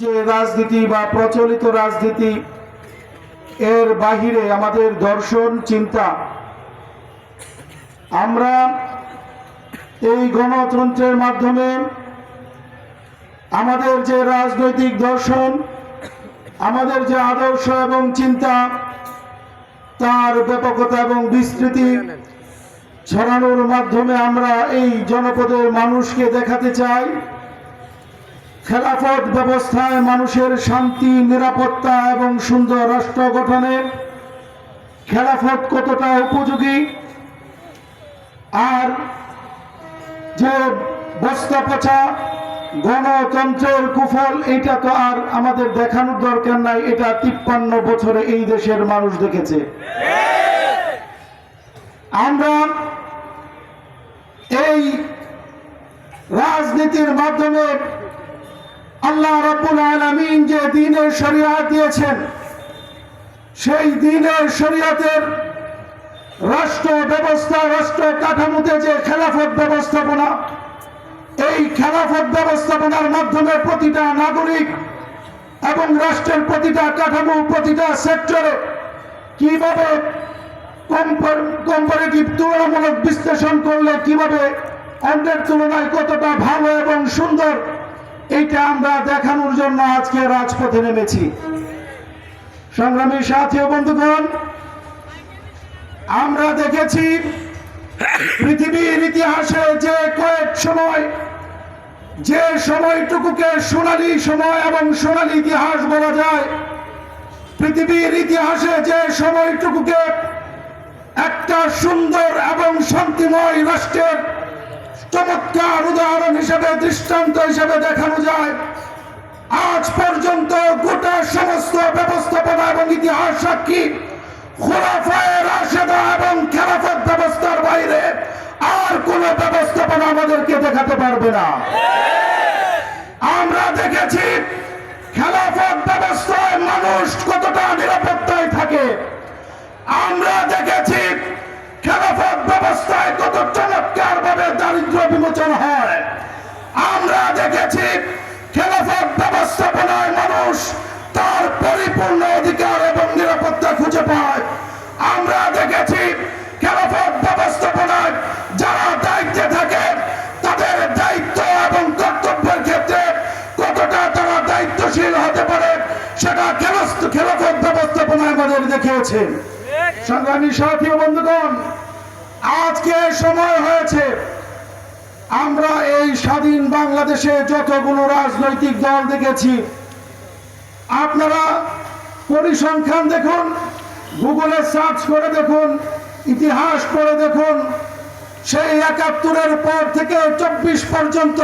যে রাজনীতি বা প্রচলিত রাজনীতি এর বাহিরে আমাদের দর্শন চিন্তা, আমরা এই গণতন্ত্রের মাধ্যমে আমাদের যে রাজনৈতিক দর্শন, আমাদের যে আদর্শ এবং চিন্তা, তার ব্যাপকতা এবং বিস্তৃতি ছড়ানোর মাধ্যমে আমরা এই জনপদের মানুষকে দেখাতে চাই খেলাফত ব্যবস্থায় মানুষের শান্তি, নিরাপত্তা এবং সুন্দর রাষ্ট্র গঠনে খেলাফত কতটা উপযোগী। আর যে বস্তা পচা গণতন্ত্রের কুফল, এটা তো আর আমাদের দেখানোর দরকার নাই, এটা 53 বছরে এই দেশের মানুষ দেখেছে। আমরা এই রাজনীতির মাধ্যমে আল্লাহ রাব্বুল আলামিন যে দ্বীনের শরিয়াত দিয়েছেন, সেই দ্বীনের শরিয়াতের রাষ্ট্র ব্যবস্থা, রাষ্ট্র কাঠামোতে যে খেলাফত ব্যবস্থাপনা, এই খেলাফত ব্যবস্থাপনার মাধ্যমে প্রতিটা নাগরিক এবং রাষ্ট্রের প্রতিটা কাঠামো, প্রতিটা সেক্টরে কিভাবে কম্পারেটিভ তুলনামূলক বিশ্লেষণ করলে কিভাবে অন্যের তুলনায় কতটা ভালো এবং সুন্দর, এইটা আমরা দেখানোর জন্য আজকে রাজপথে নেমেছি। সংগ্রামী সাথী ও বন্ধুগণ, আমরা দেখেছি পৃথিবীর ইতিহাসে যে কয়েক সময়, যে সময়টুকুকে সোনালী সময় এবং সোনালী ইতিহাস বলা যায়, পৃথিবীর ইতিহাসে যে সময়টুকুকে একটা সুন্দর এবং শান্তিময় রাষ্ট্রের চমৎকার উদাহরণ হিসেবে, দৃষ্টান্ত হিসেবে দেখানো যায়, আজ পর্যন্ত গোটা সমস্ত ব্যবস্থাপনা এবং ইতিহাস সাক্ষী খুলাফায়ে রাশেদা এবং খেলাফত ব্যবস্থার বাইরে আর কোন ব্যবস্থাপনা আমাদেরকে দেখাতে পারবে না। আমরা দেখেছি খেলাফত ব্যবস্থায় মানুষ কতটা নিরাপত্তায় থাকে, আমরা দেখেছি খেলাফত ব্যবস্থায় কত চমৎকার ভাবে দারিদ্র বিমোচন হয়, আমরা দেখেছি খেলাফত ব্যবস্থাপনায় মানুষ তার পরিপূর্ণ অধিকার এবং নিরাপত্তা খুঁজে পায়, আমরা দেখেছি খেলাফত ব্যবস্থাপনায় যারা দায়িত্বে থাকে তাদের দায়িত্ব এবং কর্তব্যের ক্ষেত্রে কতটা তারা দায়িত্বশীল হতে পারে, সেটা খেলাফত ব্যবস্থাপনায় আমাদের দেখিয়েছে। সংগ্রামী সাথী ও বন্ধুগণ, আজকে সময় হয়েছে আমরা এই স্বাধীন বাংলাদেশে যতগুলো রাজনৈতিক দল দেখেছি, আপনারা পরিসংখ্যান দেখুন, গুগলে সার্চ করে দেখুন, ইতিহাস পড়ে দেখুন, সেই 71-এর পর থেকে 24 পর্যন্ত,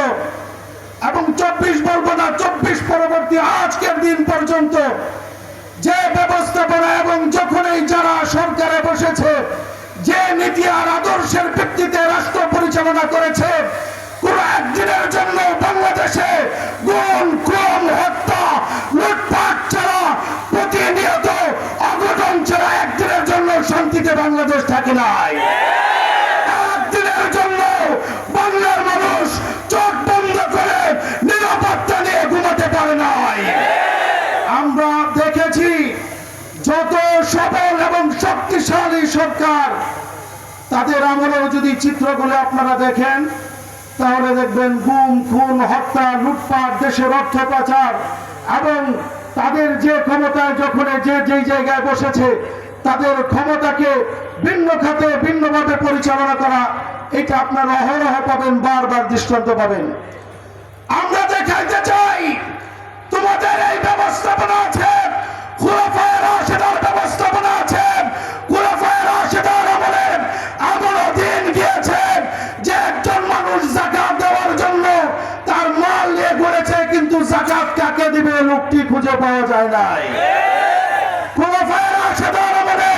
এবং 24 বলবো না, 24 পরবর্তী আজকের দিন পর্যন্ত যে ব্যবস্থাপনা এবং যখনই যারা সরকারে বসেছে, যে নীতি আর আদর্শের ভিত্তিতে রাষ্ট্র পরিচালনা করেছে, কোন একদিনের জন্য বাংলাদেশে গুম, খুন, হত্যা, লুটপাট ছাড়া, প্রতিনিয়ত অঘটন ছাড়া একদিনের জন্য শান্তিতে বাংলাদেশ থাকে নাই। একদিনের জন্য বাংলার মানুষ চোখ বন্ধ করে নিরাপত্তা নিয়ে ঘুমাতে পারে নাই। আমরা দেখেছি যত সবল এবং শক্তিশালী সরকার, তাদের আমলেও যদি চিত্রগুলো আপনারা দেখেন তাহলে দেখবেন গুম, খুন, হত্যা, লুটপাট, দেশের অর্থ পাচার, এবং তাদের যে ক্ষমতায় যখন যেই জায়গায় বসেছে তাদের ক্ষমতাকে ভিন্ন খাতে ভিন্নভাবে পরিচালনা করা, এটা আপনারা অহরহ পাবেন, বারবার দৃষ্টান্ত পাবেন। আমরা দেখাইতে চাই তোমাদের এই ব্যবস্থাপনা আছে, খুলাফায়ে রাশেদার ব্যবস্থাপনা আছে, খুলাফায়ে রাশেদার আমলে এমনও দিন গিয়েছে যে একজন মানুষ যাকাত দেওয়ার জন্য তার মাল নিয়ে ঘুরেছে, কিন্তু যাকাত কাকে দিবে লোকটি খুঁজে পাওয়া যায় নাই। খুলাফায়ে রাশেদার আমলে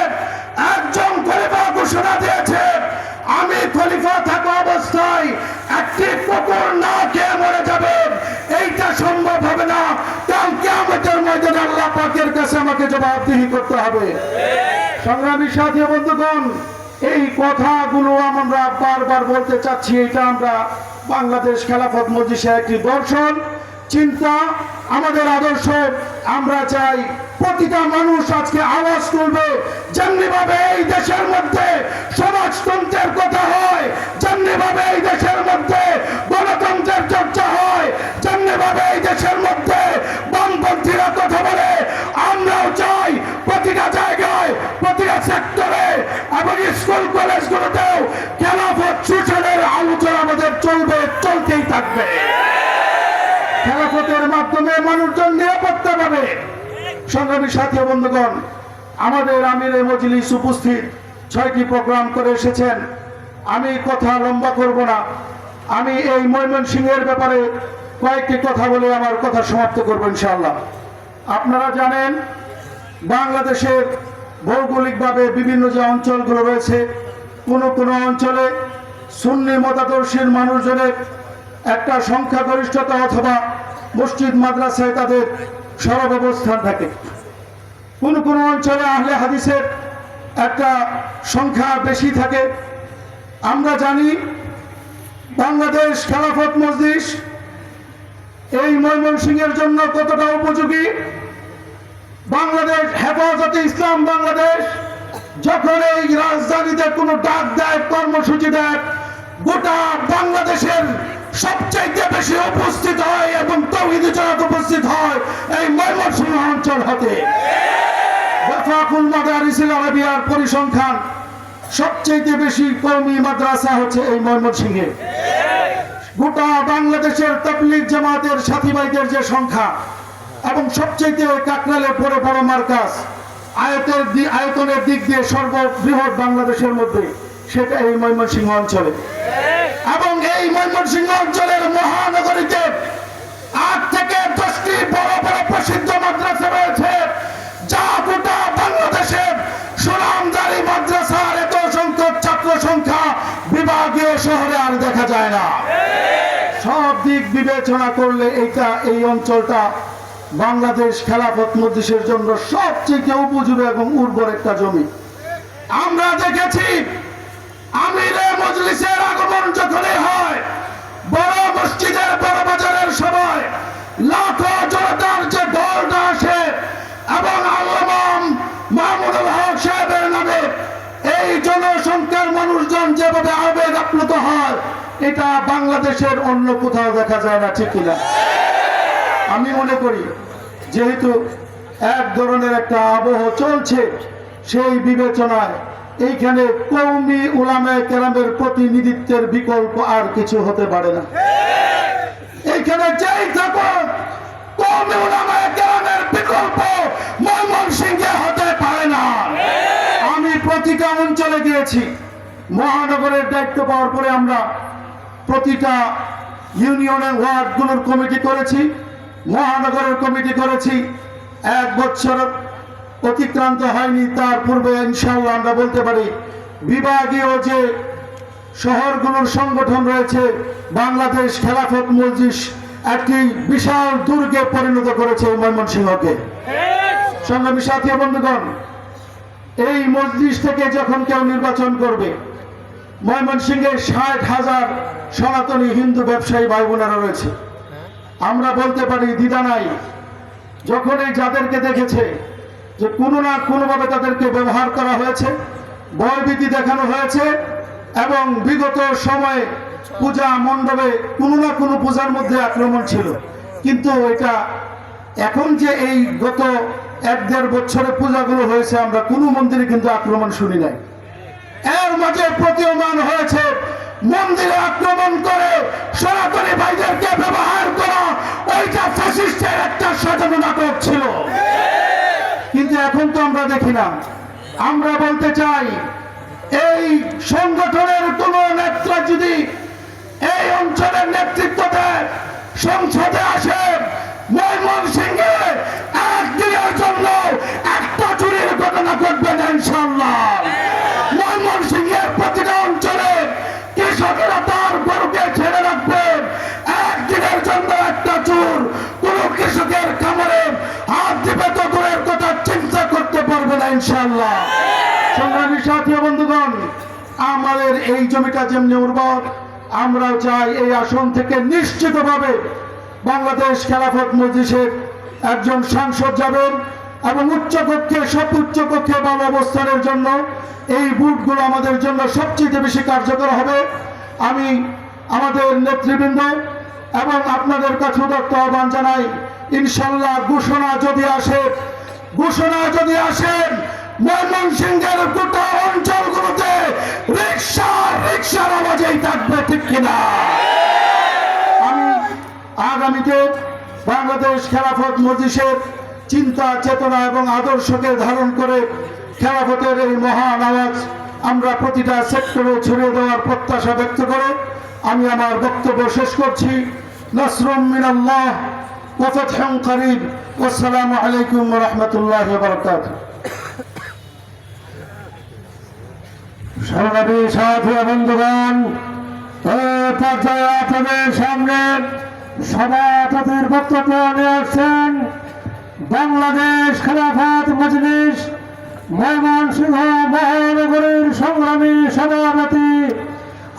একজন খলিফা ঘোষণা দিয়েছে, আমি খলিফা থাকা অবস্থায় একটি কুকুর না খেয়ে মরে যাবে, এইটা সম্ভব হবে না, কাল কিয়ামতের ময়দানে আল্লাহ পাকের কাছে আমাকে জবাবদিহি করতে হবে। সংগ্রামী সাথী বন্ধুগণ, এই কথাগুলো আমরা বারবার বলতে চাচ্ছি, এটা আমরা বাংলাদেশ খেলাফত মজলিসের একটি দর্শন, চিন্তা, আমাদের আদর্শ। আমরা চাই প্রতিটা মানুষ আজকে আওয়াজ তুলবে, যেমনি ভাবে এই দেশের মধ্যে সমাজতন্ত্রের কথা হয়, যেমনি ভাবে এই দেশের মধ্যে গণতন্ত্রের চর্চা হয়, যেমনি ভাবে এই দেশের মধ্যে বামপন্থীরা কথা বলে, আমরাও চাই প্রতিটা জায়গায়, প্রতিটা সেক্টরে এবং স্কুল কলেজগুলোতেও খেলাফত শোষণের আলোচনা আমাদের চলবে, চলতেই থাকবে। খেলাফতের মাধ্যমে মানুষজন নিরাপত্তা পাবে। সংগ্রামী সাথী ও বন্ধুগণ, আমাদের আমিরে মজলিস উপস্থিত 6টি প্রোগ্রাম করে এসেছেন। আমি কথা লম্বা করব না, আমি এই ময়মনসিংহের ব্যাপারে কয়েকটি কথা বলে আমার কথা সমাপ্ত করব ইনশাআল্লাহ। আপনারা জানেন বাংলাদেশের ভৌগোলিকভাবে বিভিন্ন যে অঞ্চলগুলো রয়েছে, কোনো অঞ্চলে সুন্নি মতাদর্শীর মানুষজনের একটা সংখ্যাগরিষ্ঠতা অথবা মসজিদ মাদ্রাসায় তাদের সর্বাবস্থান থাকে। কোনো অঞ্চলে আহলে হাদিসের একটা সংখ্যা বেশি থাকে। আমরা জানি বাংলাদেশ খেলাফত মজলিস এই ময়মনসিংহের জন্য কতটা উপযোগী। বাংলাদেশ হেফাজতে ইসলাম বাংলাদেশ যখন এই রাজধানীতে কোনো ডাক দেয়, কর্মসূচি দেয়, গোটা বাংলাদেশের সবচাইতে বেশি উপস্থিত হয় এবং তাওহীদি জামাত উপস্থিত হয় এই ময়মনসিংহ অঞ্চল হতে। ওয়াফাকুল মাদারিসিল আরাবিয়ার পরিসংখ্যান সবচাইতে বেশি কওমি মাদ্রাসা হচ্ছে এই ময়মনসিংহে। গোটা বাংলাদেশের তাবলীগ জামাতের সাথী ভাইদের যে সংখ্যা এবং সবচাইতে কাকরালে বড় বড় মার্কাজ, আয়তনের দিক দিয়ে সর্ববৃহৎ বাংলাদেশের মধ্যে, সেটা এই ময়মনসিংহ অঞ্চলে। এবং এই ময়মনসিংহ অঞ্চলের মহানগরীতে 8 থেকে 10টি বড় বড় প্রসিদ্ধ মাদ্রাসা রয়েছে, যা গোটা বাংলাদেশের সুনামধারী মাদ্রাসার এত সংখ্যক ছাত্র সংখ্যা বিভাগীয় শহরে আর দেখা যায় না। সব দিক বিবেচনা করলে এই অঞ্চলটা বাংলাদেশ খেলাফত মজলিসের জন্য সবচেয়ে উপযোগী এবং উর্বর একটা জমি। আমরা দেখেছি আমিরে মজলিসের আগমন যখনই হয়, বড় মসজিদের বড় বাজারের সময় লাখো জনতার যে ঢলটা আসে এবং আল্লামা মাহমুদুল হক সাহেবের নামে এই জনসংখ্যার মানুষজন যেভাবে আবেগ আপ্লুত হয়, এটা বাংলাদেশের অন্য কোথাও দেখা যায় না, ঠিক কিনা? আমি মনে করি যেহেতু এক ধরনের একটা আবহ চলছে, সেই বিবেচনায় এইখানে কওমি উলামায়ে কেরামের প্রতিনিধিত্বের বিকল্প আর কিছু হতে পারে না। এইখানে যেই থাকুক, কওমি উলামায়ে কেরামের বিকল্প ময়মনসিংহে হতে পারে না। আমি প্রতিটা অঞ্চলে গিয়েছি, মহানগরের দায়িত্ব পাওয়ার পরে আমরা প্রতিটা ইউনিয়নের ওয়ার্ডগুলোর কমিটি করেছি, মহানগরের কমিটি করেছি। 1 বছর অতিক্রান্ত হয়নি, তার পূর্বে ইনশাআল্লাহ আমরা বলতে পারি বিভাগীয় যে শহরগুলোর সংগঠন রয়েছে, বাংলাদেশ খেলাফত মজলিস একটি বিশাল দুর্গে পরিণত করেছে ময়মনসিংহকে। সংগ্রামী সাথী বন্ধুগণ, এই মজলিস থেকে যখন কেউ নির্বাচন করবে, ময়মনসিংহে 60,000 সনাতনী হিন্দু ব্যবসায়ী ভাই বোনেরা রয়েছে। আমরা বলতে পারি দ্বিধা নাই, যখন এই যাদেরকে দেখেছে যে কোনো না কোনোভাবে তাদেরকে ব্যবহার করা হয়েছে, ভয়ভীতি দেখানো হয়েছে এবং বিগত সময়ে পূজা মণ্ডপে কোনো না কোনো পূজার মধ্যে আক্রমণ ছিল, কিন্তু এটা এখন যে এই গত 1-1.5 বছরে পূজাগুলো হয়েছে, আমরা কোনো মন্দিরে কিন্তু আক্রমণ শুনি নাই। এর মাঝে প্রতীয়মান হয়েছে মন্দিরে আক্রমণ করে সনাতনী ভাইদেরকে ব্যবহার করা, ওইটা ফ্যাসিস্টের একটা সাজানো নাটক ছিল। কিন্তু এখন তো আমরা দেখি না। আমরা বলতে চাই, এই সংগঠনের কোন নেতা যদি এই অঞ্চলের নেতৃত্ব দেয়, সংসদে আসে, ময়মনসিংহে একদিনের জন্য একটা চুরির ঘটনা ঘটবে না ইনশাআল্লাহ। ময়মনসিংহের প্রতিটা অঞ্চলে কৃষকেরা তার গরুকে ছেড়ে রাখবেন, একদিনের জন্য একটা চোর কোন কৃষকের খামারে হাত দিবে তো দূরের কথা চিন্তা করতে পারবে না ইনশাআল্লাহ। সংগ্রামী সাথী বন্ধুগণ, আমাদের এই জমিটা যেমনি উর্বর, আমরাও চাই এই আসন থেকে নিশ্চিতভাবে বাংলাদেশ খেলাফত মজলিসের একজন সাংসদ যাবেন এবং উচ্চকক্ষে উচ্চকক্ষে বাংলা অবস্থানের জন্য এই বুটগুলো আমাদের জন্য সবচেয়ে বেশি কার্যকর হবে। আমি আমাদের নেতৃবৃন্দ এবং আপনাদের কাছে উদাত্ত আহ্বান জানাই, ইনশাল্লাহ ঘোষণা যদি আসেন ময়মনসিংহের গোটা অঞ্চলগুলোতে রিকশার আওয়াজেই থাকবে, ঠিক কিনা? আমি আগামীতে বাংলাদেশ খেলাফত মজলিসের চিন্তা চেতনা এবং আদর্শকে ধারণ করে খেলাফতের এই মহান আওয়াজ আমরা প্রতিটা সেক্টরে ছড়িয়ে দেওয়ার প্রত্যাশা ব্যক্ত করে আমি আমার বক্তব্য শেষ করছি। নাসরুম মিনাল্লাহ ওয়া ফাতহুন করিব। আসসালামু আলাইকুম ওয়া রাহমাতুল্লাহি ওয়া বারাকাতুহু। সংগ্রামী সাথী বন্ধুগণ, পর্যায়ে আপনাদের সামনে সভাপতির বক্তব্য নিয়ে আসছেন বাংলাদেশ খেলাফত মজলিস ময়মনসিংহ মহানগরীর সংগ্রামী সভাপতি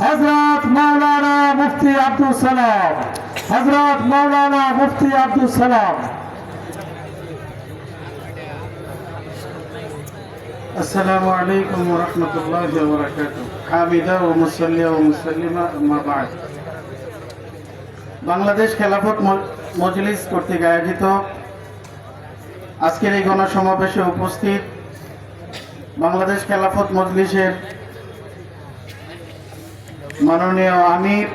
হযরত মাওলানা মুফতি আব্দুল সালাম। السلام عليكم ورحمة الله وبركاته. حامدا ومصليا ومسلما أما بعد. বাংলাদেশ খেলাফত মজলিস কর্তৃক আয়োজিত আজকের এই গণসমাবেশে উপস্থিত বাংলাদেশ খেলাফত মজলিসের মাননীয় আমির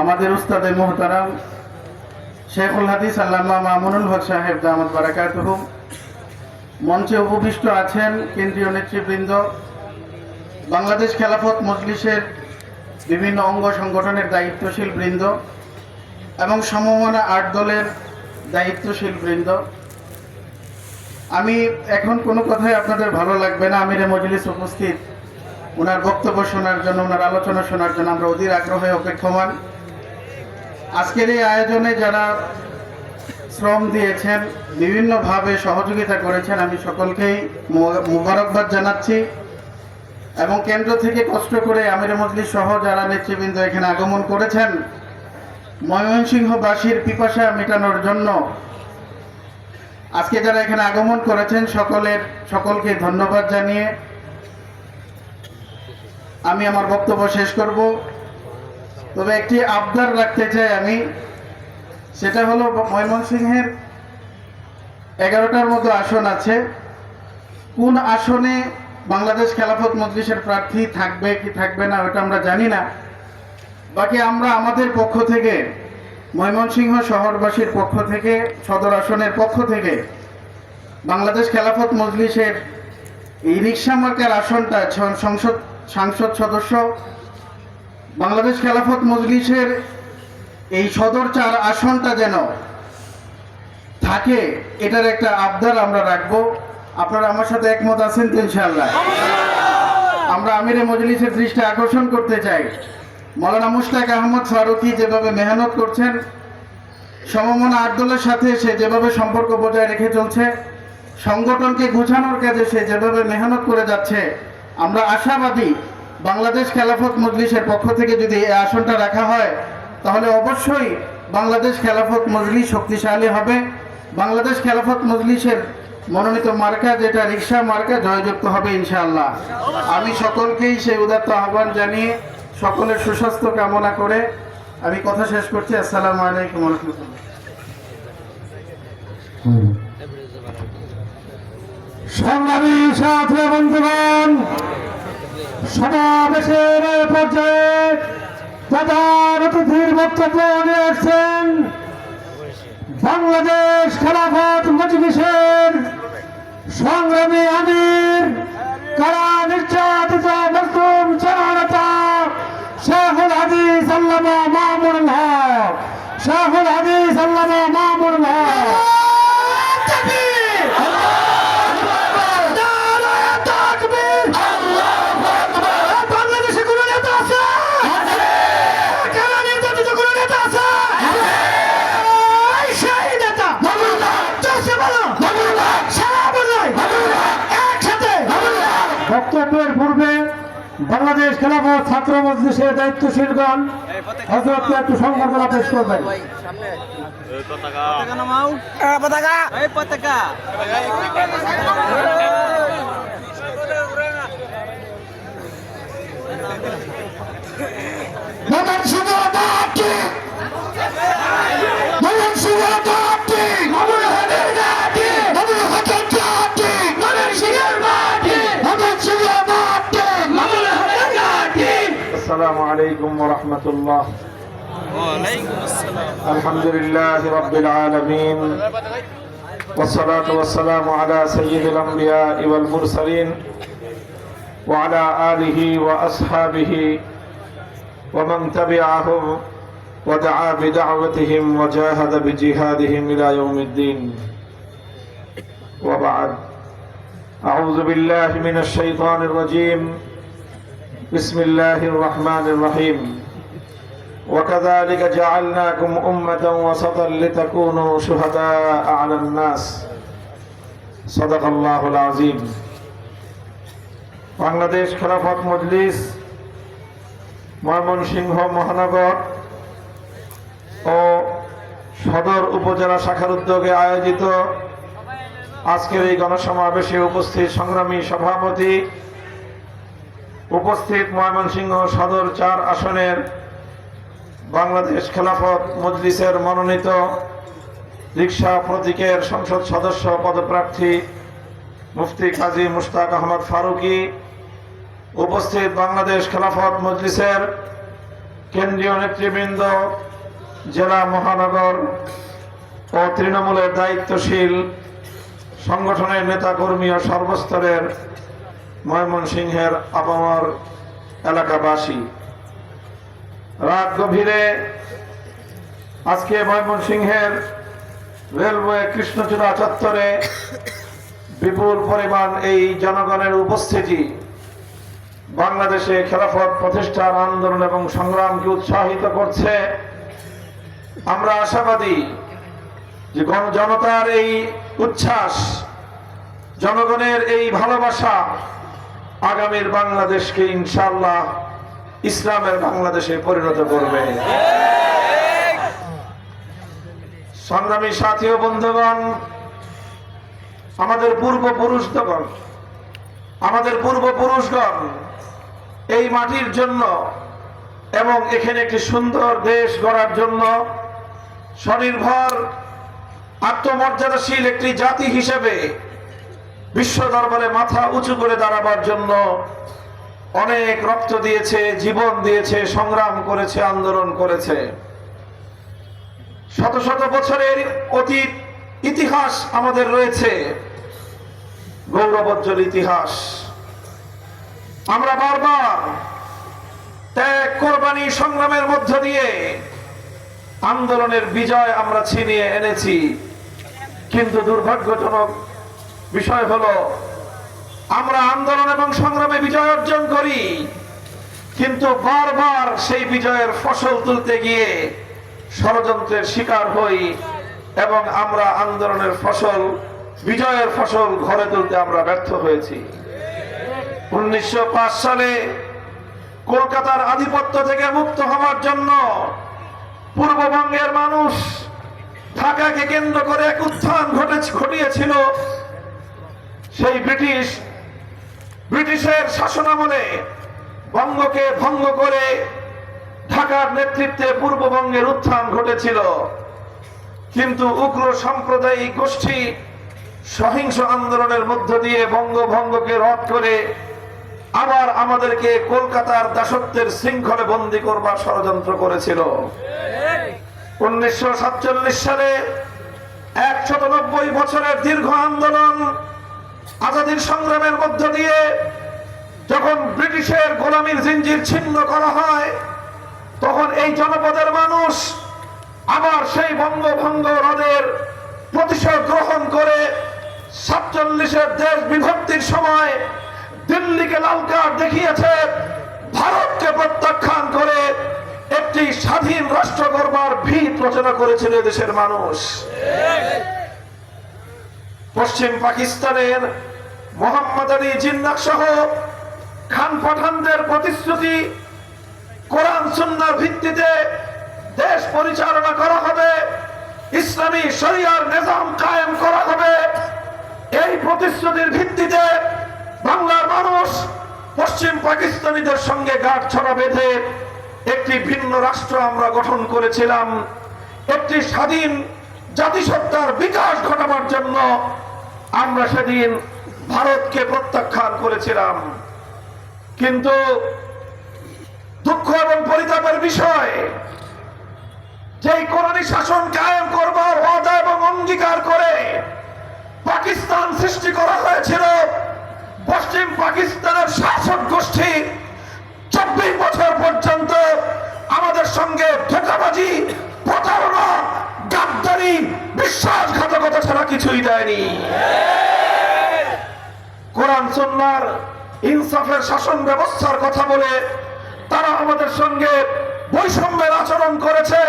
আমাদের উস্তাদে মুহতারাম শেখুল হাদিস আল্লামা মামুনুল হক সাহেব দামাত বারাকাতুহু, মঞ্চে উপবিষ্ট আছেন কেন্দ্রীয় নেতৃবৃন্দ, বাংলাদেশ খেলাফত মজলিসের বিভিন্ন অঙ্গ সংগঠনের দায়িত্বশীল বৃন্দ এবং সমমনা ৮ দলের দায়িত্বশীল বৃন্দ। আমি এখন কোনো কথাই আপনাদের ভালো লাগবে না, আমিরে মজলিস উপস্থিত, ওনার বক্তব্য শোনার জন্য, ওনার আলোচনা শোনার জন্য আমরা অধীর আগ্রহে অপেক্ষমান। আজকের এই আয়োজনে যারা শ্রম দিয়েছেন, বিভিন্নভাবে সহযোগিতা করেছেন, আমি সকলকেই মুবারকবাদ জানাচ্ছি। এবং কেন্দ্র থেকে কষ্ট করে আমিরে মজলিস সহ যারা নেতৃবৃন্দ এখানে আগমন করেছেন, ময়মনসিংহবাসীর পিপাসা মেটানোর জন্য আজকে যারা এখানে আগমন করেছেন সকলকে ধন্যবাদ জানিয়ে আমি আমার বক্তব্য শেষ করব। তবে একটি আবদার রাখতে চাই আমি, সেটা হলো ময়মনসিংহের 11টার মতো আসন আছে। কোন আসনে বাংলাদেশ খেলাফত মজলিসের প্রার্থী থাকবে কি থাকবে না ওটা আমরা জানি না। বাকি আমরা আমাদের পক্ষ থেকে, ময়মনসিংহ শহরবাসীর পক্ষ থেকে, সদর আসনের পক্ষ থেকে বাংলাদেশ খেলাফত মজলিসের এই রিকশা মার্কার আসনটা সংসদ সদস্য, বাংলাদেশ খেলাফত মজলিসের এই সদর 4 আসনটা যেন থাকে, এটার একটা আবদার আমরা রাখবো। আপনারা আমার সাথে একমত আছেন তো? ইনশাআল্লাহ আমরা আমিরে মজলিসের দৃষ্টি আকর্ষণ করতে চাই, মৌলানা মুশতাক আহমদ ফারুকী যেভাবে মেহনত করছেন, সমমনা 8 দলের সাথে সে যেভাবে সম্পর্ক বজায় রেখে চলছে, সংগঠনকে গোছানোর কাজে সে যেভাবে মেহনত করে যাচ্ছে, আমরা আশাবাদী বাংলাদেশ খেলাফত মজলিসের পক্ষ থেকে যদি এই আসনটা রাখা হয় তাহলে অবশ্যই বাংলাদেশ খেলাফত মজলিস শক্তিশালী হবে। বাংলাদেশ খেলাফত মজলিসের মনোনীত মার্কা যেটা রিকশা মার্কা জয়যুক্ত হবে ইনশাআল্লাহ। আমি সকলকেই সেই উদাত্ত আহ্বান জানিয়ে সকলের সুস্বাস্থ্য কামনা করে আমি কথা শেষ করছি। আসসালামু আলাইকুম ওয়া রাহমাতুল্লাহ। সংগ্রামী সাথী বন্ধুগণ, সমাবেশের পর্যায়ে প্রধান অতিথির বক্তব্য নিয়ে আসছেন বাংলাদেশ খেলাফত মজলিসের সংগ্রামী আমির, কারা নির্যাতিত মজলুম জননেতা শেখুল হাদিস আল্লামা মামুনুল হক। বক্তব্যের পূর্বে বাংলাদেশ খেলাফত ছাত্র মজলিসের দায়িত্বশীলগণ হযরতকে একটু সংবর্ধনা পেশ করবেন। Pataga na mau. Pataga. Ay pataga. Maman Sugati! Maman Sugati! Maman Hadati! Maman Hadati! Maman Sugati! Maman Sugati! Maman Hadati! السلام عليكم ورحمة الله. Waalaikum assalam. الحمد لله رب العالمين والصلاة والسلام على سيد الأنبياء والمرسلين وعلى آله وأصحابه ومن تبعهم ودعا بدعوتهم وجاهد بجهادهم إلى يوم الدين وبعد. أعوذ بالله من الشيطان الرجيم. بسم الله الرحمن الرحيم. وكذلك جعلناكم أمة وسطا لتكونوا شهداء على الناس. صدق الله العظيم. Bangladesh Khelafat Majlis Mymensingh মহানগর ও সদর উপজেলা শাখার উদ্যোগে আয়োজিত আজকের এই গণসমাবেশে উপস্থিত সংগ্রামী সভাপতি, উপস্থিত ময়মনসিংহ সদর 4 আসনের বাংলাদেশ খেলাফত মজলিসের মনোনীত রিকশা প্রতীকের সংসদ সদস্য পদপ্রার্থী মুফতি কাজী মুশতাক আহমদ ফারুকী, উপস্থিত বাংলাদেশ খেলাফত মজলিসের কেন্দ্রীয় নেতৃবৃন্দ, জেলা মহানগর ও তৃণমূলের দায়িত্বশীল সংগঠনের নেতাকর্মী ও সর্বস্তরের ময়মনসিংহের আপামর এলাকাবাসী, রাত গভীরে আজকে ময়মনসিংহের রেলওয়ে কৃষ্ণচূড়া চত্বরে বিপুল পরিমাণ এই জনগণের উপস্থিতি বাংলাদেশে খেলাফত প্রতিষ্ঠার আন্দোলন এবং সংগ্রামকে উৎসাহিত করছে। আমরা আশাবাদী যে জনতার এই উচ্ছ্বাস, জনগণের এই ভালোবাসা আগামীর বাংলাদেশকে ইনশাআল্লাহ ইসলামের বাংলাদেশে পরিণত করবে। সংগ্রামী সাথী ও বন্ধুগণ, আমাদের পূর্বপুরুষগণ এই মাটির জন্য এবং এখানে একটি সুন্দর দেশ গড়ার জন্য স্বনির্ভর আত্মমর্যাদাশীল একটি জাতি হিসেবে বিশ্ব দরবারে মাথা উঁচু করে দাঁড়াবার জন্য অনেক রক্ত দিয়েছে, জীবন দিয়েছে, সংগ্রাম করেছে, আন্দোলন করেছে। শত শত বছরের অতীত ইতিহাস আমাদের রয়েছে, গৌরবোজ্জ্বল ইতিহাস। আমরা বারবার ত্যাগ, কোরবানি, সংগ্রামের মধ্য দিয়ে আন্দোলনের বিজয় আমরা ছিনিয়ে এনেছি। কিন্তু দুর্ভাগ্যজনক বিষয় হলো, আমরা আন্দোলন এবং সংগ্রামে বিজয় অর্জন করি, কিন্তু বারবার সেই বিজয়ের ফসল তুলতে গিয়ে ষড়যন্ত্রের শিকার হই এবং আমরা আন্দোলনের ফসল, বিজয়ের ফসল ঘরে তুলতে আমরা ব্যর্থ হয়েছি। 1905 সালে কলকাতার আধিপত্য থেকে মুক্ত হওয়ার জন্য পূর্ববঙ্গের মানুষ ঢাকাকে কেন্দ্র করে এক উত্থান ঘটিয়েছিল। সেই ব্রিটিশের শাসনামলে বঙ্গকে ভঙ্গ করে ঢাকার নেতৃত্বে পূর্ববঙ্গের উত্থান ঘটেছিল। কিন্তু উগ্র সাম্প্রদায়িক গোষ্ঠী সহিংস আন্দোলনের মধ্য দিয়ে বঙ্গভঙ্গকে রদ করে আবার আমাদেরকে কলকাতার দাসত্বের শৃঙ্খলে বন্দী করবার ষড়যন্ত্র করেছিল। 1947 সালে 190 বছরের দীর্ঘ আন্দোলন, আজাদীর সংগ্রামের মধ্য দিয়ে যখন ব্রিটিশের গোলামীর জিঞ্জির ছিন্ন করা হয়, তখন এই জনপদের মানুষ আবার সেই বঙ্গভঙ্গ রদের প্রতিশোধ গ্রহণ করে 47-এর দেশ বিভক্তির সময় দিল্লিকে লাল কার্ড দেখিয়েছে, ভারতকে প্রত্যাখ্যান করে একটি স্বাধীন রাষ্ট্র গড়বার ভিত রচনা করেছিল দেশের মানুষ। পশ্চিম পাকিস্তানের মোহাম্মদ আলী জিন্নাহ সহ খান পাঠানদের প্রতিশ্রুতি, কোরআন সুন্নাহর ভিত্তিতে দেশ পরিচালনা করা হবে, ইসলামী শরিয়ার নিজাম কায়েম করা হবে। এই প্রতিশ্রুতির ভিত্তিতে বাংলার মানুষ পশ্চিম পাকিস্তানিদের সঙ্গে গাঁটছড়া বেঁধে একটি ভিন্ন রাষ্ট্র আমরা গঠন করেছিলাম। একটি স্বাধীন জাতিসত্তার বিকাশ ঘটাবার জন্য আমরা সেদিন ভারতকে প্রত্যাখ্যান করেছিলাম। কিন্তু দুঃখ এবং পরিতাপের বিষয়, যেই কোরআনী শাসন কায়েম করবার ওয়াদা এবং অঙ্গীকার করে পাকিস্তান সৃষ্টি করা হয়েছিল, পশ্চিম পাকিস্তানের শাসক গোষ্ঠী 24 বছর পর্যন্ত আমাদের সঙ্গে ধোঁকাবাজি, প্রতারণা, গাদ্দারি, বিশ্বাসঘাতকতা ছাড়া কিছুই দেয়নি। কোরআন সুন্নাহর ইনসাফের শাসন ব্যবস্থার কথা বলে তারা আমাদের সঙ্গে বৈষম্যের আচরণ করেছে,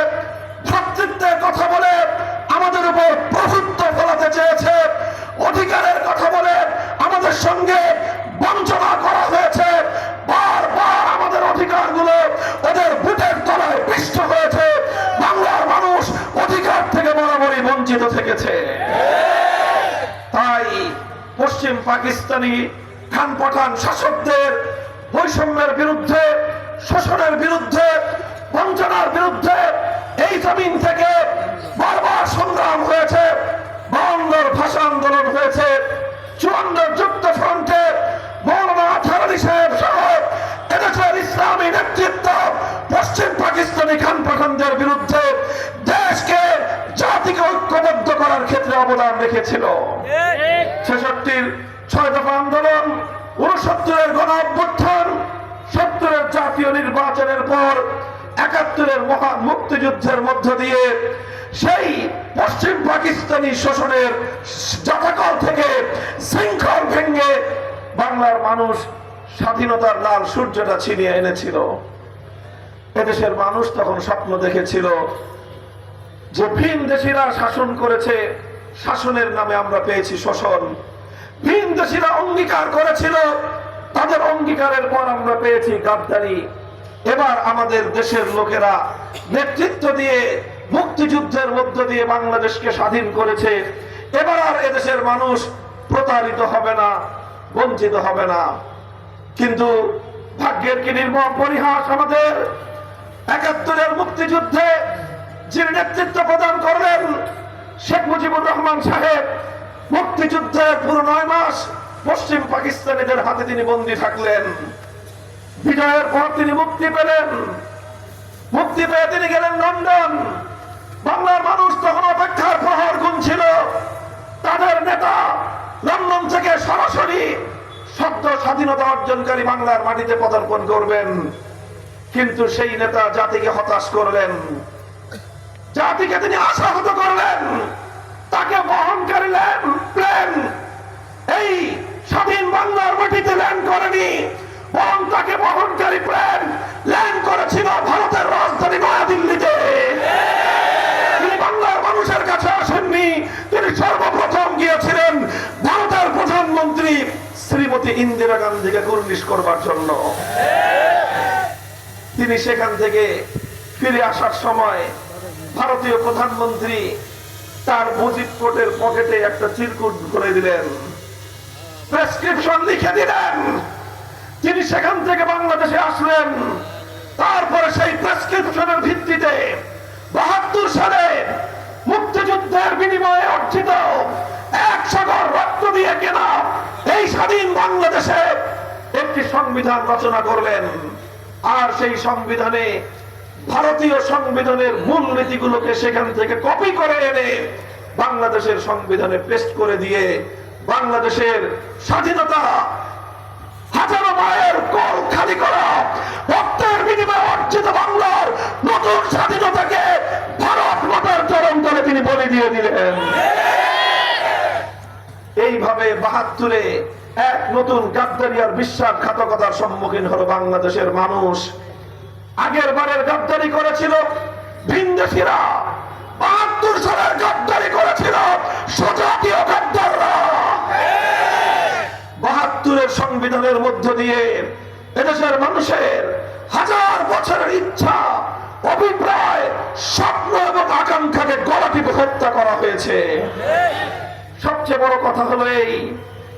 ভ্রাতৃত্বের কথা বলে আমাদের উপর প্রভুত্ব ফলাতে চেয়েছে, অধিকারের কথা বলে আমাদের সঙ্গে বঞ্চনা করা হয়েছে। বারবার আমাদের অধিকারগুলো ওদের বুটের তলায় পিষ্ট হয়েছে। বাংলার মানুষ অধিকার থেকে বরাবরই বঞ্চিত থেকেছে। তাই পশ্চিম পাকিস্তানি খান পাঠান শাসকদের বৈষম্যের বিরুদ্ধে, শোষণের বিরুদ্ধে, বঞ্চনার বিরুদ্ধে এই জমিন থেকে বারবার সংগ্রাম হয়েছে। 52 ভাষা আন্দোলন হয়েছে। 54 যুক্ত ফ্রন্টে মৌলানা আজহার সাহেব সহ এদেশের ইসলামী নেতৃত্ব পশ্চিম পাকিস্তানি খান পাঠানদের বিরুদ্ধে দেশকে, জাতিকে ঐক্যবদ্ধ করার ক্ষেত্রে অবদান রেখেছিল। 66-র 6 দফা আন্দোলন, 69-এর গণ অভ্যুত্থান, 70-এর জাতীয় নির্বাচনের পর 71-এর মহান মুক্তিযুদ্ধের মধ্য দিয়ে সেই পশ্চিম পাকিস্তানি শোষণের জাতাকল থেকে শৃঙ্খল ভেঙে বাংলার মানুষ স্বাধীনতার লাল সূর্যটা ছিনিয়ে এনেছিল। এদেশের মানুষ তখন স্বপ্ন দেখেছিল যে ভিনদেশীরা শাসন করেছে, শাসনের নামে আমরা পেয়েছি শোষণ। ভিনদেশীরা অঙ্গীকার করেছিল, তাদের অঙ্গীকারের পর আমরা পেয়েছি গাদ্দারি। এবার আমাদের দেশের লোকেরা নেতৃত্ব দিয়ে মুক্তিযুদ্ধের মধ্য দিয়ে বাংলাদেশকে স্বাধীন করেছে। এবার আর এদেশের মানুষ প্রতারিত হবে না, বঞ্চিত হবে না। কিন্তু ভাগ্যের কি নির্মম পরিহাস, আমাদের 71-এর মুক্তিযুদ্ধে যিনি নেতৃত্ব প্রদান করলেন শেখ মুজিবুর রহমান সাহেব, মুক্তিযুদ্ধের পুরো 9 মাস পশ্চিম পাকিস্তানিদের হাতে তিনি বন্দী থাকলেন। বিজয়ের পর তিনি মুক্তি পেলেন। মুক্তি পেয়ে তিনি গেলেন লন্ডন। বাংলার মানুষ তখন অপেক্ষার প্রহর গুনছিল, তাদের নেতা লন্ডন থেকে সরাসরি সদ্য স্বাধীনতা অর্জনকারী বাংলার মাটিতে পদার্পণ করবেন। কিন্তু সেই নেতা জাতিকে হতাশ করলেন, জাতিকে তিনি আশাহত করলেন। তাকে বহনকারী প্লেন এই স্বাধীন বাংলার মাটিতে ল্যান্ড করেনি, বরং তাকে বহনকারী প্লেন ল্যান্ড করেছিল ভারতের রাজধানী নয়াদিল্লিতে। তিনি বাংলার মানুষের কাছে আসেননি, তিনি সর্বপ্রথম গিয়েছিলেন ভারতের প্রধানমন্ত্রী শ্রীমতী ইন্দিরা গান্ধীকে কুর্নিশ করবার জন্য। তিনি সেখান থেকে ফিরে আসার সময় ভারতীয় প্রধানমন্ত্রী তার মুজিব কোটের পকেটে একটা চিরকুট করে দিলেন, প্রেসক্রিপশন লিখে দিলেন। তিনি সেখান থেকে বাংলাদেশে আসলেন। তারপরে সেই প্রেসক্রিপশনের ভিত্তিতে 72 সালে মুক্তিযুদ্ধের বিনিময়ে অর্জিত 1 সাগর রক্ত দিয়ে কেনা এই স্বাধীন বাংলাদেশে একটি সংবিধান রচনা করলেন। আর সেই সংবিধানে ভারতীয় সংবিধানের মূল নীতিগুলোকে সেখান থেকে কপি করে এনে বাংলাদেশের সংবিধানে পেস্ট করে দিয়ে বাংলাদেশের স্বাধীনতা, হাজারো মায়ের কোল খালি করা রক্তের বিনিময়ে অর্জিত বাংলার নতুন স্বাধীনতাকে ভারত মাতার চরম তলে তিনি বলে দিয়ে দিলেন। এইভাবে 72-এ এক নতুন গাদ্দারি আর বিশ্বাসঘাতকতার সম্মুখীন হলো বাংলাদেশের মানুষ। আগের বারের গাদ্দারি করেছিল ভিনদেশীরা, 72 সালের গাদ্দারি করেছিল স্বজাতীয় গাদ্দাররা। 72-এর সংবিধানের মধ্য দিয়ে এদেশের মানুষের হাজার বছরের ইচ্ছা, অভিপ্রায়, স্বপ্ন এবং মানব আকাঙ্ক্ষাকে গলা টিপে হত্যা করা হয়েছে। সবচেয়ে বড় কথা হলো এই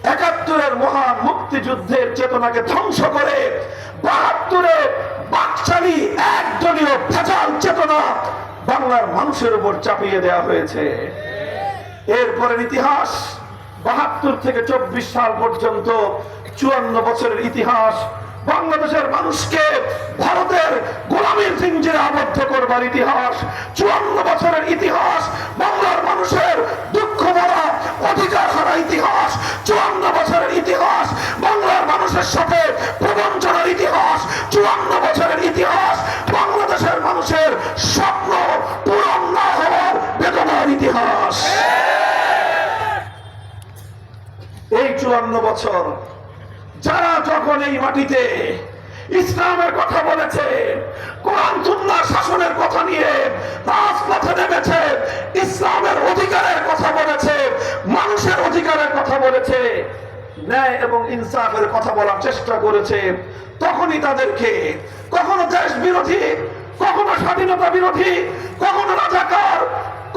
৭১-এর মহান মুক্তিযুদ্ধের চেতনাকে ধ্বংস করে ৭২-এ বাকশালী একদলীয় ভেজাল চেতনা বাংলার মানুষের উপর চাপিয়ে দেওয়া হয়েছে। এরপরের ইতিহাস ৭২ থেকে ২৪ সাল পর্যন্ত ৫৪ বছরের ইতিহাস বাংলাদেশের মানুষকে ভারতের গোলামীর জিঞ্জিরে আবদ্ধ করবার ইতিহাস। ৫৪ বছরের ইতিহাস বাংলার মানুষের দুঃখ ভরা অধিকার হারা ইতিহাস। ৫৪ বছরের ইতিহাস বাংলার মানুষের সাথে প্রবঞ্চনার ইতিহাস। ৫৪ বছরের ইতিহাস বাংলাদেশের মানুষের স্বপ্ন পূরণ না হওয়ার বেদনার ইতিহাস। এই ৫৪ বছর যারা যখন এই মাটিতে ইসলামের কথা বলেছে, কোরআন সুন্নাহর শাসনের কথা নিয়ে রাজপথে নেমেছে, ইসলামের অধিকারের কথা বলেছে, মানুষের অধিকারের কথা বলেছে, ন্যায় এবং ইনসাফের কথা বলার চেষ্টা করেছে, তখনই তাদেরকে কখনো দেশ বিরোধী, কখনো স্বাধীনতা বিরোধী, কখনো রাজাকার,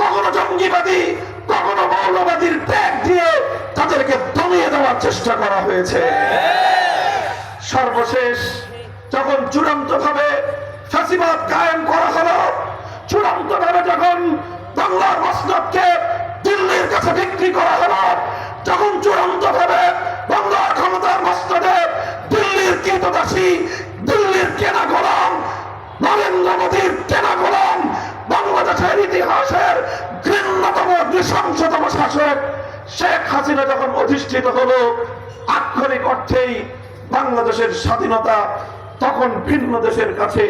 কখনো জঙ্গিবাদী, কখনো মৌলবাদীর ট্যাগ দিয়ে তাদেরকে দমিয়ে দেওয়ার চেষ্টা করা হয়েছে। সর্বশেষ যখন চূড়ান্ত ভাবে ফ্যাসিবাদ কায়েম করা হলো, চূড়ান্ত ভাবে যখন বাংলার মসনদকে দিল্লির কাছে বিক্রি করা হলো, যখন চূড়ান্ত ভাবে বাংলার ক্ষমতার মসনদে দিল্লির কৃতদাসী, দিল্লির কেনা গোলাম, নরেন্দ্র মোদীর কেনা গোলাম, বাংলাদেশের ইতিহাসের ঘৃণ্যতম নৃশংসতম শাসক শেখ হাসিনা যখন অধিষ্ঠিত হলো, আক্ষরিক অর্থেই বাংলাদেশের স্বাধীনতা তখন ভিন্ন দেশের কাছে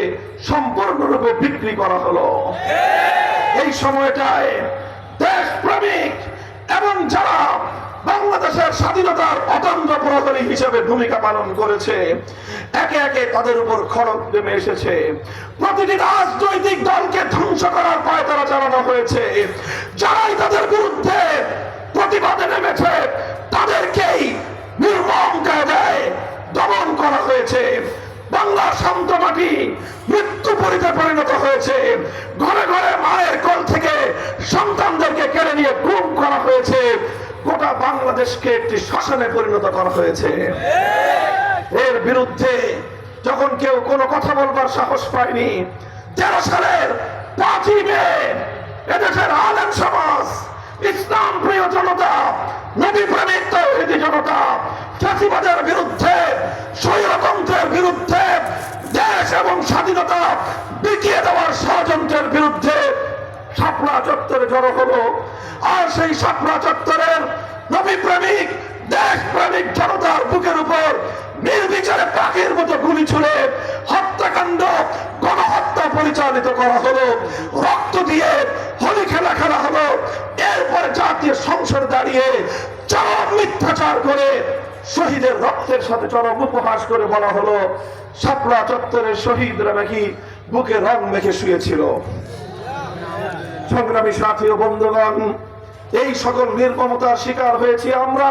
সম্পূর্ণরূপে বিক্রি করা হলো। এই সময়টায় দেশপ্রেমিক এবং যারা বাংলাদেশের স্বাধীনতার অতন্ত্র প্রহরী হিসেবে ভূমিকা পালন করেছে, একে একে তাদের উপর খড়গ নেমে এসেছে। প্রতিটি রাজনৈতিক দলকে ধ্বংস করার পায়তারা চালানো হয়েছে। যারাই তাদের বিরুদ্ধে প্রতিবাদে নেমেছে তাদেরকেই নির্মম কায়দায় দমন করা হয়েছে। বাংলার শান্ত মাটি মৃত্যুপুরীতে পরিণত হয়েছে। ঘরে ঘরে মায়ের কোল থেকে সন্তানদেরকে কেড়ে নিয়ে গুম করা হয়েছে। গোটা বাংলাদেশকে একটি শ্মশানে পরিণত করা হয়েছে। এর বিরুদ্ধে যখন কেউ কোনো কথা বলবার সাহস পায়নি, 13 সালের 5ই মে এদেশের আলেম সমাজ, ইসলাম প্রিয় জনতা, নবী প্রেমিক তাওহীদি জনতা ফ্যাসিবাদের বিরুদ্ধে, স্বৈরতন্ত্রের বিরুদ্ধে, দেশ এবং স্বাধীনতা বিকিয়ে দেওয়ার ষড়যন্ত্রের বিরুদ্ধে শাপলা চত্বরে জড়ো হলো। আর সেই শাপলা চত্বরের নবী প্রেমিক, দেশ প্রেমিক জনতার বুকের উপর নির্বিচারে পাখির মতো গুলি ছুড়ে হত্যাকাণ্ড, গণহত্যা পরিচালিত করা হলো। রক্ত দিয়ে হোলি খেলা খেলা হলো। এরপরে জাতীয় সংসদ দাঁড়িয়ে চরম মিথ্যাচার করে শহীদের রক্তের সাথে চরম উপহাস করে বলা হলো শাপলা চত্বরের শহীদরা নাকি বুকে রং মেখে শুয়েছিল। সংগ্রামী সাথী ও বন্ধুগণ, এই সকল নির্মমতার শিকার হয়েছি আমরা।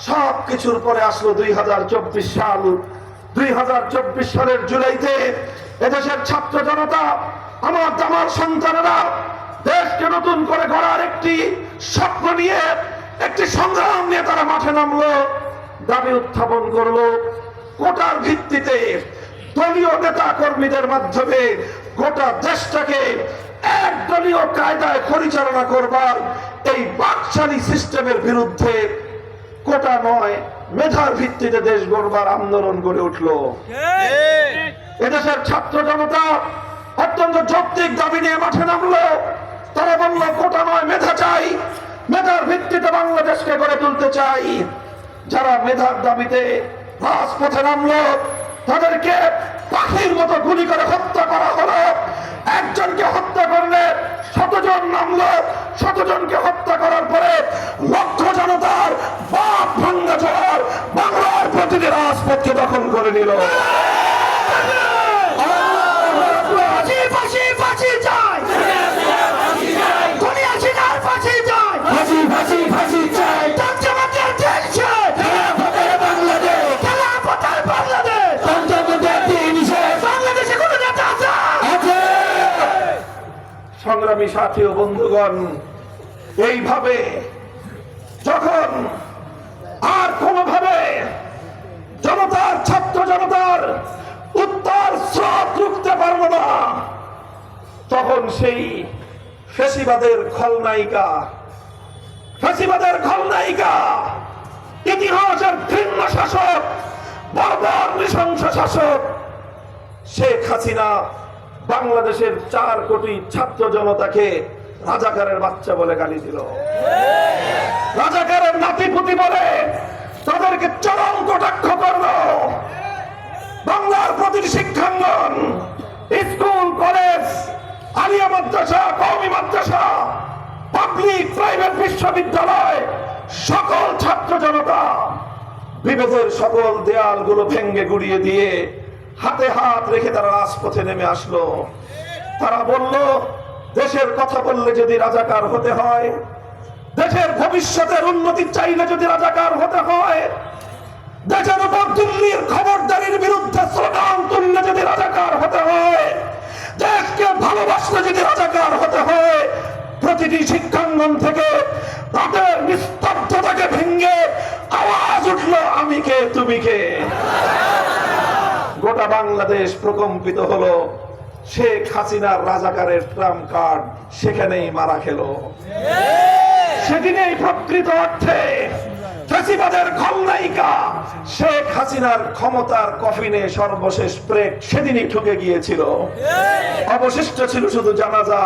সব কিছুর পরে আসলো 2024 সাল। 2024 সালের জুলাইতে এদেশের ছাত্র জনতা, আমার দামার সন্তানেরা দেশকে নতুন করে গড়ার একটি স্বপ্ন নিয়ে, একটি সংগ্রাম নিয়ে তারা মাঠে নামলো, দাবি উত্থাপন করলো। কোটার ভিত্তিতে দলীয় নেতা কর্মীদের মাধ্যমে গোটা দেশটাকে একদলীয় কায়দায় পরিচালনা করবার এই বাকশালী সিস্টেমের বিরুদ্ধে কোটা নয়, মেধার ভিত্তিতে দেশ গড়বার আন্দোলন গড়ে উঠলো। এদেশের ছাত্র জনতা অত্যন্ত যৌক্তিক দাবি নিয়ে মাঠে নামলো। তারা বলল, কোটা নয়, মেধা চাই, মেধার ভিত্তিতে বাংলাদেশকে গড়ে তুলতে চাই। যারা মেধার দাবিতে রাজপথে নামলো তাদেরকে পাখির মতো গুলি করে হত্যা করা হলো। একজনকে হত্যা করলে 100 জন নামলো। 100 জনকে হত্যা করার পরে লক্ষ জনতার বাপ ভাঙ্গা চলার বাংলার প্রতিটি রাজপথকে দখল করে নিল। সংগ্রামী সাথী শিক্ষার্থী ও বন্ধুগণ, এইভাবে যখন আর কোনোভাবে জনতার, ছাত্র জনতার উত্তর স্রোত রুখতে পারবো না, তখন সেই ফ্যাসিবাদের খলনায়িকা, ইতিহাসের ঘৃণ্য শাসক, বর্বর নৃশংস শাসক শেখ হাসিনা বাংলাদেশের 4 কোটি ছাত্র জনতাকে রাজাকারের বাচ্চা বলে গালি দিল, রাজাকারের নাতিপুতি বলে তাদেরকে চরম কটাক্ষ করলো। বাংলার প্রতিটি শিক্ষাঙ্গন, স্কুল, কলেজ, আলিয়া মাদ্রাসা, কওমি মাদ্রাসা, পাবলিক, প্রাইভেট বিশ্ববিদ্যালয়, সকল ছাত্র জনতা বিভেদের সকল দেয়ালগুলো ভেঙ্গে গুড়িয়ে দিয়ে হাতে হাত রেখে তারা রাজপথে নেমে আসলো। তারা বলল, দেশের কথা বললে যদি রাজাকার হতে হয়, দেশের ভবিষ্যতের উন্নতি চাইলে যদি রাজাকার হতে হয়, দেশের উপর দিল্লির খবরদারির বিরুদ্ধে স্লোগান তুললে যদি রাজাকার হতে হয়, দেশকে ভালোবাসলে যদি রাজাকার হতে হয়, প্রতিটি শিক্ষাঙ্গন থেকে তাদের নিস্তব্ধতাকে ভেঙে আওয়াজ উঠলো, আমি কে তুমি কে। গোটা বাংলাদেশ প্রকম্পিত হলো। শেখ হাসিনার রাজাকারের ট্রাম্প কার্ড সেখানেই মারা খেলো। সেদিনেই প্রকৃত অর্থে ফ্যাসিবাদের খলনায়িকা শেখ হাসিনার ক্ষমতার কফিনে সর্বশেষ ব্রেক সেদিনই ঠুকে গিয়েছিল। অবশিষ্ট ছিল শুধু জানাজা।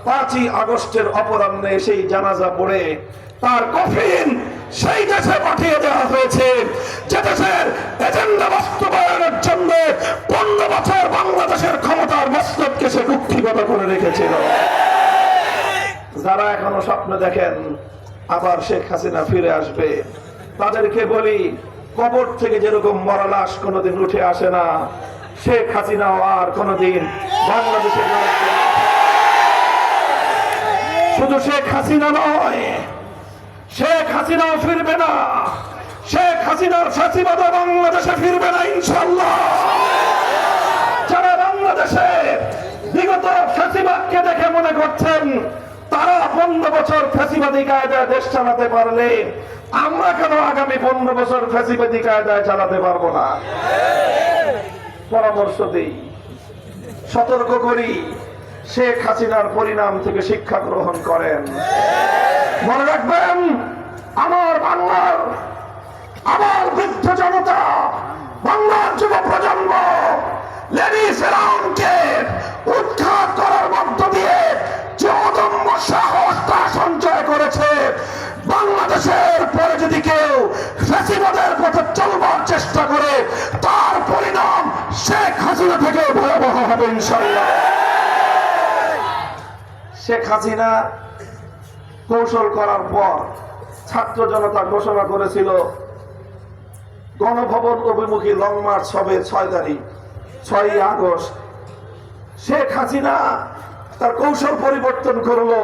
5ই আগস্টের অপরাহ্নে সেই জানাজা পড়ে তার কফিন সেই দেশে পাঠিয়ে দেওয়া হয়েছে যে দেশের এজেন্ডা বাস্তবায়নের জন্য 15 বছর বাংলাদেশের ক্ষমতার মস্তককে সে কুক্ষিগত করে রেখেছিল। যারা এখনো স্বপ্ন দেখেন আবার শেখ হাসিনা ফিরে আসবে, তাদেরকে বলি, কবর থেকে যেরকম মরা লাশ কোনোদিন উঠে আসে না, শেখ হাসিনাও আর কোনোদিন বাংলাদেশের শুধু শেখ হাসিনা নয়, শেখ হাসিনাও ফিরবে না। শেখ হাসিনার ফ্যাসিবাদ বাংলাদেশে ফিরবে না ইনশাআল্লাহ। যারা বাংলাদেশে বিগত ফ্যাসিবাদকে দেখে মনে করছেন তারা 15 বছর ফ্যাসিবাদী কায়দায় দেশ চালাতে পারলে আমরা কেন আগামী 15 বছর ফ্যাসিবাদী কায়দায় চালাতে পারবো না? পরামর্শ দেই, সতর্ক করি, শেখ হাসিনার পরিণাম থেকে শিক্ষা গ্রহণ করেন। মনে রাখবেন, আমার বাংলার, আমার বৃদ্ধ জনতা, বাংলার যুব প্রজন্ম লেডি ফেরাউনকে উৎখাত করার মধ্য দিয়ে যে অদম্য সাহস তা সঞ্চয় করেছে, বাংলাদেশের পরে যদি কেউ ফ্যাসিবাদের পথে চলবার চেষ্টা করে তার পরিণাম শেখ হাসিনা থেকে ভয়াবহ হবে ইনশাআল্লাহ। শেখ হাসিনা কৌশল করার পর ছাত্র জনতা ঘোষণা করেছিল গণভবন অভিমুখী লং মার্চ হবে 6 তারিখ, 6ই আগস্ট। শেখ হাসিনা তার কৌশল পরিবর্তন করলো,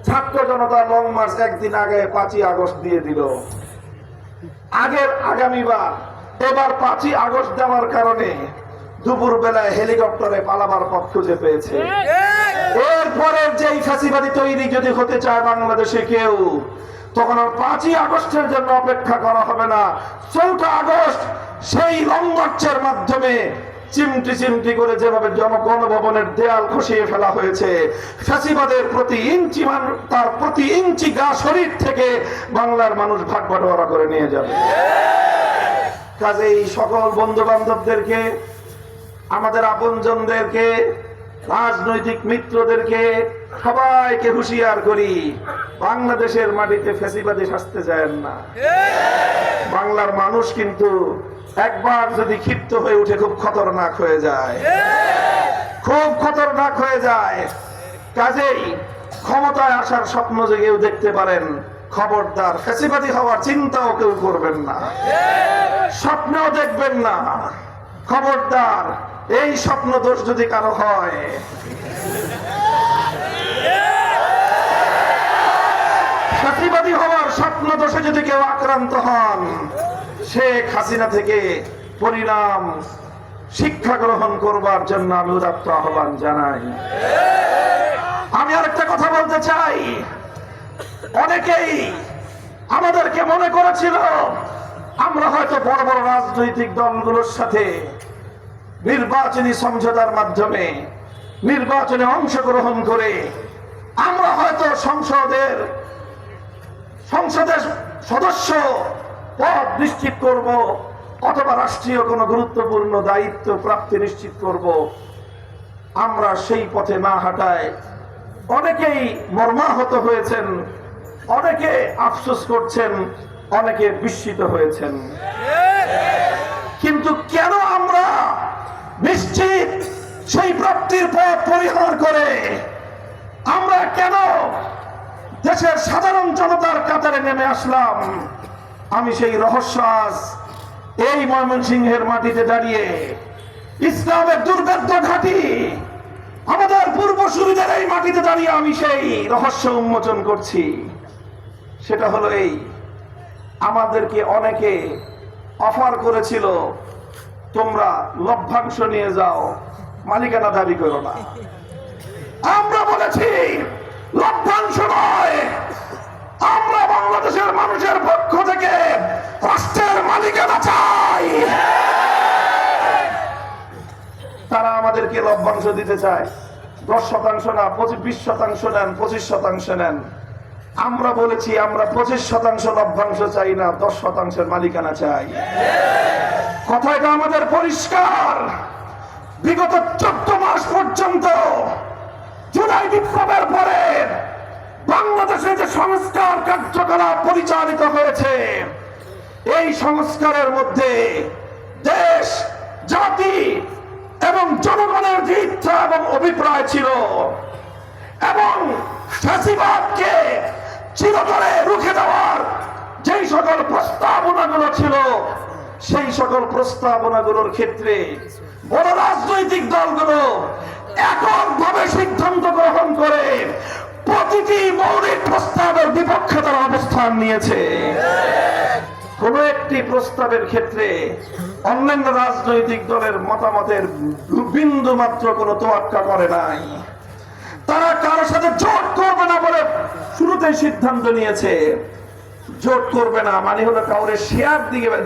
ছাত্র জনতা লং মার্চ একদিন আগে 5ই আগস্ট দিয়ে দিল। আগামীবার এবার 5ই আগস্ট দেওয়ার কারণে দুপুর বেলায় হেলিকপ্টারে পালাবার পথ খুঁজে পেয়েছে। এরপরে যেই ফ্যাসিবাদী তৈরি যদি হতে চায় বাংলাদেশে কেউ, তখন আর 5ই আগস্টের জন্য অপেক্ষা করা হবে না। 4 আগস্ট সেই লং মার্চের মাধ্যমে চিমটি চিমটি করে যেভাবে গণভবনের দেয়াল খসিয়ে ফেলা হয়েছে, ফ্যাসিবাদের তার প্রতি ইঞ্চি গা শরীর থেকে বাংলার মানুষ ভাগ বাটোয়ারা করে নিয়ে যাবে। কাজেই সকল বন্ধু বান্ধবদেরকে, আমাদের আপনজনদেরকে, রাজনৈতিক মিত্রদেরকে সবাইকে হুঁশিয়ার করি, বাংলাদেশের মাটিতে ফ্যাসিবাদী শাস্তে যায় না। বাংলার মানুষ কিন্তু একবার যদি ক্ষিপ্ত হয়ে উঠে খুব খতরনাক হয়ে যায়, খুব খতরনাক হয়ে যায়। কাজেই ক্ষমতায় আসার স্বপ্ন যে কেউ দেখতে পারেন, খবরদার ফ্যাসিবাদী হওয়ার চিন্তাও কেউ করবেন না, স্বপ্নেও দেখবেন না। খবরদার, এই স্বপ্ন দোষ যদি কারো হয়, ফ্যাসিবাদী হওয়ার স্বপ্ন দোষে যদি কেউ আক্রান্ত হন, শেখ হাসিনা থেকে পরিণাম শিক্ষা গ্রহণ করবার জন্য আমি উদাত্ত আহ্বান জানাই। আমি আরেকটা কথা বলতে চাই, অনেকেই আমাদেরকে মনে করেছিল আমরা হয়তো বড় বড় রাজনৈতিক দলগুলোর সাথে নির্বাচনী সমঝোতার মাধ্যমে নির্বাচনে অংশগ্রহণ করে আমরা হয়তো সংসদের সদস্য পদ নিশ্চিত করব অথবা রাষ্ট্রীয় কোনো গুরুত্বপূর্ণ দায়িত্ব প্রাপ্তি নিশ্চিত করব। আমরা সেই পথে না হাঁটায় অনেকেই মর্মাহত হয়েছেন, অনেকে আফসোস করছেন, অনেকে বিস্মিত হয়েছেন। কিন্তু কেন আমরা নিশ্চিত সেই প্রাপ্তির পথ পরিহার করে আমরা কেন দেশের সাধারণ জনতার কাতারে নেমে আসলাম? আমি সেই রহস্য আজ এই ময়মনসিংহের মাটিতে দাঁড়িয়ে ইসলামের দুর্ভেদ্য ঘাঁটি আমাদের পূর্বসূরীদের এই মাটিতে দাঁড়িয়ে আমি সেই রহস্য উন্মোচন করছি। সেটা হলো এই, আমাদেরকে অনেকে অফার করেছিল তোমরা লভ্যাংশ নিয়ে যাও, মালিকানা দাবি করো না। আমরা বলেছি লভ্যাংশ নয়, আমরা বাংলাদেশের মানুষের পক্ষ থেকে রাষ্ট্রের মালিকানা চাই। তারা আমাদেরকে লভ্যাংশ দিতে চায়, 10% না 20% নেন, 25% নেন। আমরা বলেছি আমরা 25% লভ্যাংশ চাই না, 10% মালিকানা চাই। কথাটা আমাদের পরিষ্কার। বিগত 14 মাস পর্যন্ত জুলাই বিপ্লবের পরে বাংলাদেশে যে সংস্কার কার্যকলাপ পরিচালিত হয়েছে, এই সংস্কারের মধ্যে দেশ, জাতি এবং জনগণের যে ইচ্ছা এবং অভিপ্রায় ছিল এবং ফ্যাসিবাদকে চিরতরে রুখে দেওয়ার যেই সকল প্রস্তাবনাগুলো ছিল, সেই সকল প্রস্তাবনাগুলোর ক্ষেত্রে বড় রাজনৈতিক দলগুলো এককভাবে সিদ্ধান্ত গ্রহণ করে প্রতিটি মৌলিক প্রস্তাবের বিপক্ষে তারা অবস্থান নিয়েছে। কোন একটি প্রস্তাবের ক্ষেত্রে অন্যান্য রাজনৈতিক দলের মতামতের বিন্দু মাত্র কোনো তোয়াক্কা করে নাই। তারা কারোর সাথে জোট করবে না বলে শুরুতেই সিদ্ধান্ত নিয়েছে। জোট করবে না মানে হলো কাউরে শেয়ার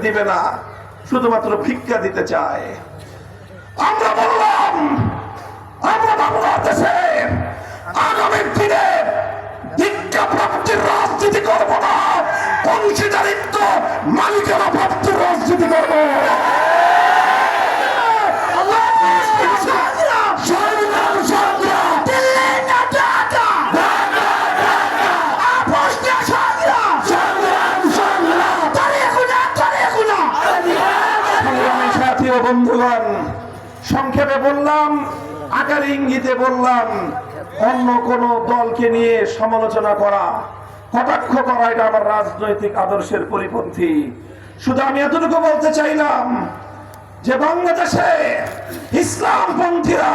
দিবে না, শুধুমাত্র ভিক্ষা দিতে চায়। আমরা বললাম আমরা বাংলাদেশে আগামী দিনে ভিক্ষা প্রাপ্তির রাজনীতি করবো না, অংশীদারিত্ব মালিকানা প্রাপ্তির রাজনীতি করবো। বন্ধুগণ, সংক্ষেপে বললাম, আকার ইঙ্গিতে বললাম, অন্য কোন দলকে নিয়ে সমালোচনা করা, কটাক্ষ করা এটা আমার রাজনৈতিক আদর্শের পরিপন্থী। শুধু আমি এতটুকু বলতে চাইলাম যে বাংলাদেশে ইসলামপন্থীরা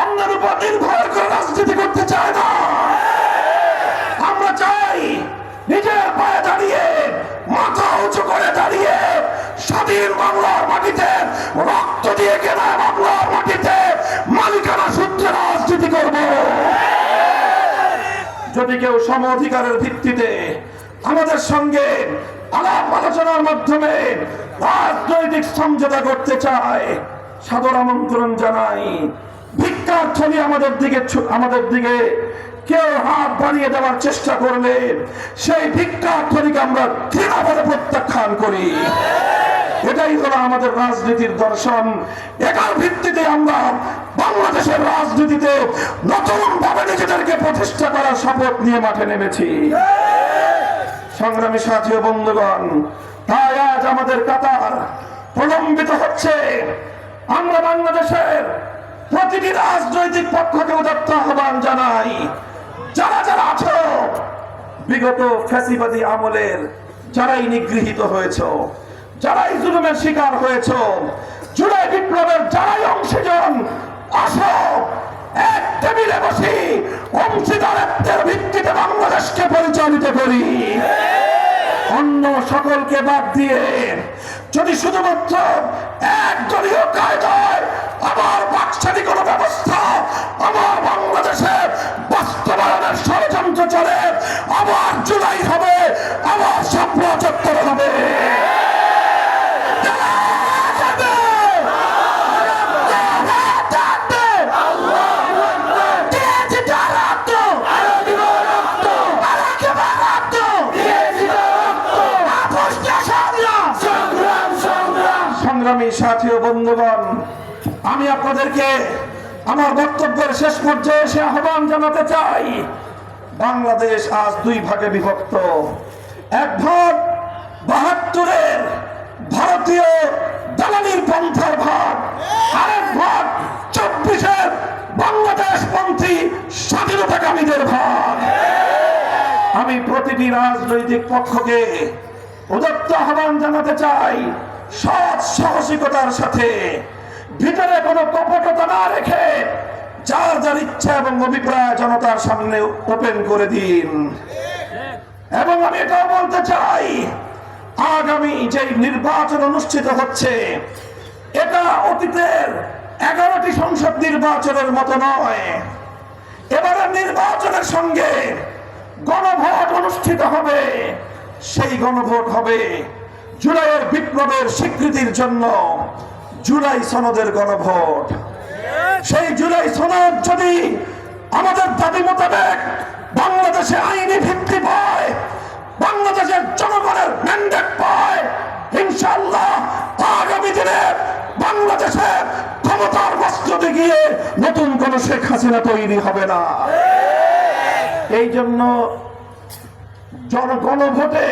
অন্যের উপর নির্ভর করে রাজনীতি করতে চায় না। আমরা চাই নিজের পায়ে দাঁড়িয়ে, মাথা উঁচু করে দাঁড়িয়ে স্বাধীন বাংলার মাটিতে, রক্ত দিয়ে কেনা বাংলার মাটিতে মালিকানা সূত্রে রাজনীতি করব। যদি কেউ সম অধিকারের ভিত্তিতে আমাদের সঙ্গে আলাপ আলোচনার মাধ্যমে রাজনৈতিক সমঝোতা করতে চায়, সাদর আমন্ত্রণ জানাই। ভিক্ষার্থী আমাদের দিকে কেউ হাত বাড়িয়ে দেওয়ার চেষ্টা করলে সেই ভিক্ষার্থীকে আমরা ঘৃণাভরে প্রত্যাখ্যান করি। এটাই হলো আমাদের রাজনীতির দর্শন। এটার ভিত্তিতে আমরা বাংলাদেশের রাজনীতিতে নতুন ভাবে নিজেদেরকে প্রতিষ্ঠা করার শপথ নিয়ে মাঠে নেমেছি। সংগ্রামী সাথী ও বন্ধুগণ, তাই আজ আমাদের কাতার প্রলম্বিত হচ্ছে। আমরা বাংলাদেশের প্রতিটি রাজনৈতিক পক্ষকে উদাত্ত আহ্বান জানাই, যারা যারা আছো, বিগত ফ্যাসিবাদী আমলের যারাই নিগৃহীত হয়েছ, যারাই জুলুমের শিকার হয়েছ, জুলাই বিপ্লবের যারাই অংশীজন, আসো এক টেবিলে বসি অংশীদারত্বের ভিত্তিতে বাংলাদেশকে পরিচালিত করি। অন্য সকলকে বাদ দিয়ে যদি শুধুমাত্র একদলীয় কায়দায় আমার বাকশালী কোন ব্যবস্থা আমার বাংলাদেশে বাস্তবায়নের ষড়যন্ত্র চলে, আবার জুলাই হবে, আবার স্বপ্ন চত্বর হবে। সংগ্রামী সাথী ও বন্ধুগণ, আমি আপনাদেরকে আমার বক্তব্যের শেষ পর্যায়ে এসে আহ্বান জানাতে চাই। বাংলাদেশ আজ দুই ভাগে বিভক্ত। এক ভাগ ৭২-এর ভারতীয় দালালির পন্থার ভাগ, আরেক ভাগ ২৪-এর বাংলাদেশপন্থী স্বাধীনতাকামীদের ভাগ। আমি প্রতিটি রাজনৈতিক পক্ষকে উদাত্ত আহ্বান জানাতে চাই, সৎ সাহসিকতার সাথে, ভিতরে কোনো কপটতা না রেখে যার যার ইচ্ছা এবং অভিপ্রায় জনতার সামনে ওপেন করে দিন। এবং আমি এটাও বলতে চাই, আগামী যে নির্বাচন অনুষ্ঠিত হচ্ছে এটা অতীতের 11টি সংসদ নির্বাচনের মতো নয়। এবারের নির্বাচনের সঙ্গে গণভোট অনুষ্ঠিত হবে। সেই গণভোট হবে জুলাইয়ের বিপ্লবের স্বীকৃতির জন্য জুলাই সনদের গণভোট। সেই জুলাই সনদ যদি আমাদের দাবি মোতাবেক বাংলাদেশে আইনি ভিত্তি পায়, বাংলাদেশের জনগণের ম্যান্ডেট পায়, ইনশাআল্লাহ আগামী দিনে বাংলাদেশে ক্ষমতার মস্তদে গিয়ে নতুন কোন শেখ হাসিনা তৈরি হবে না। এই জন্য গণভোটে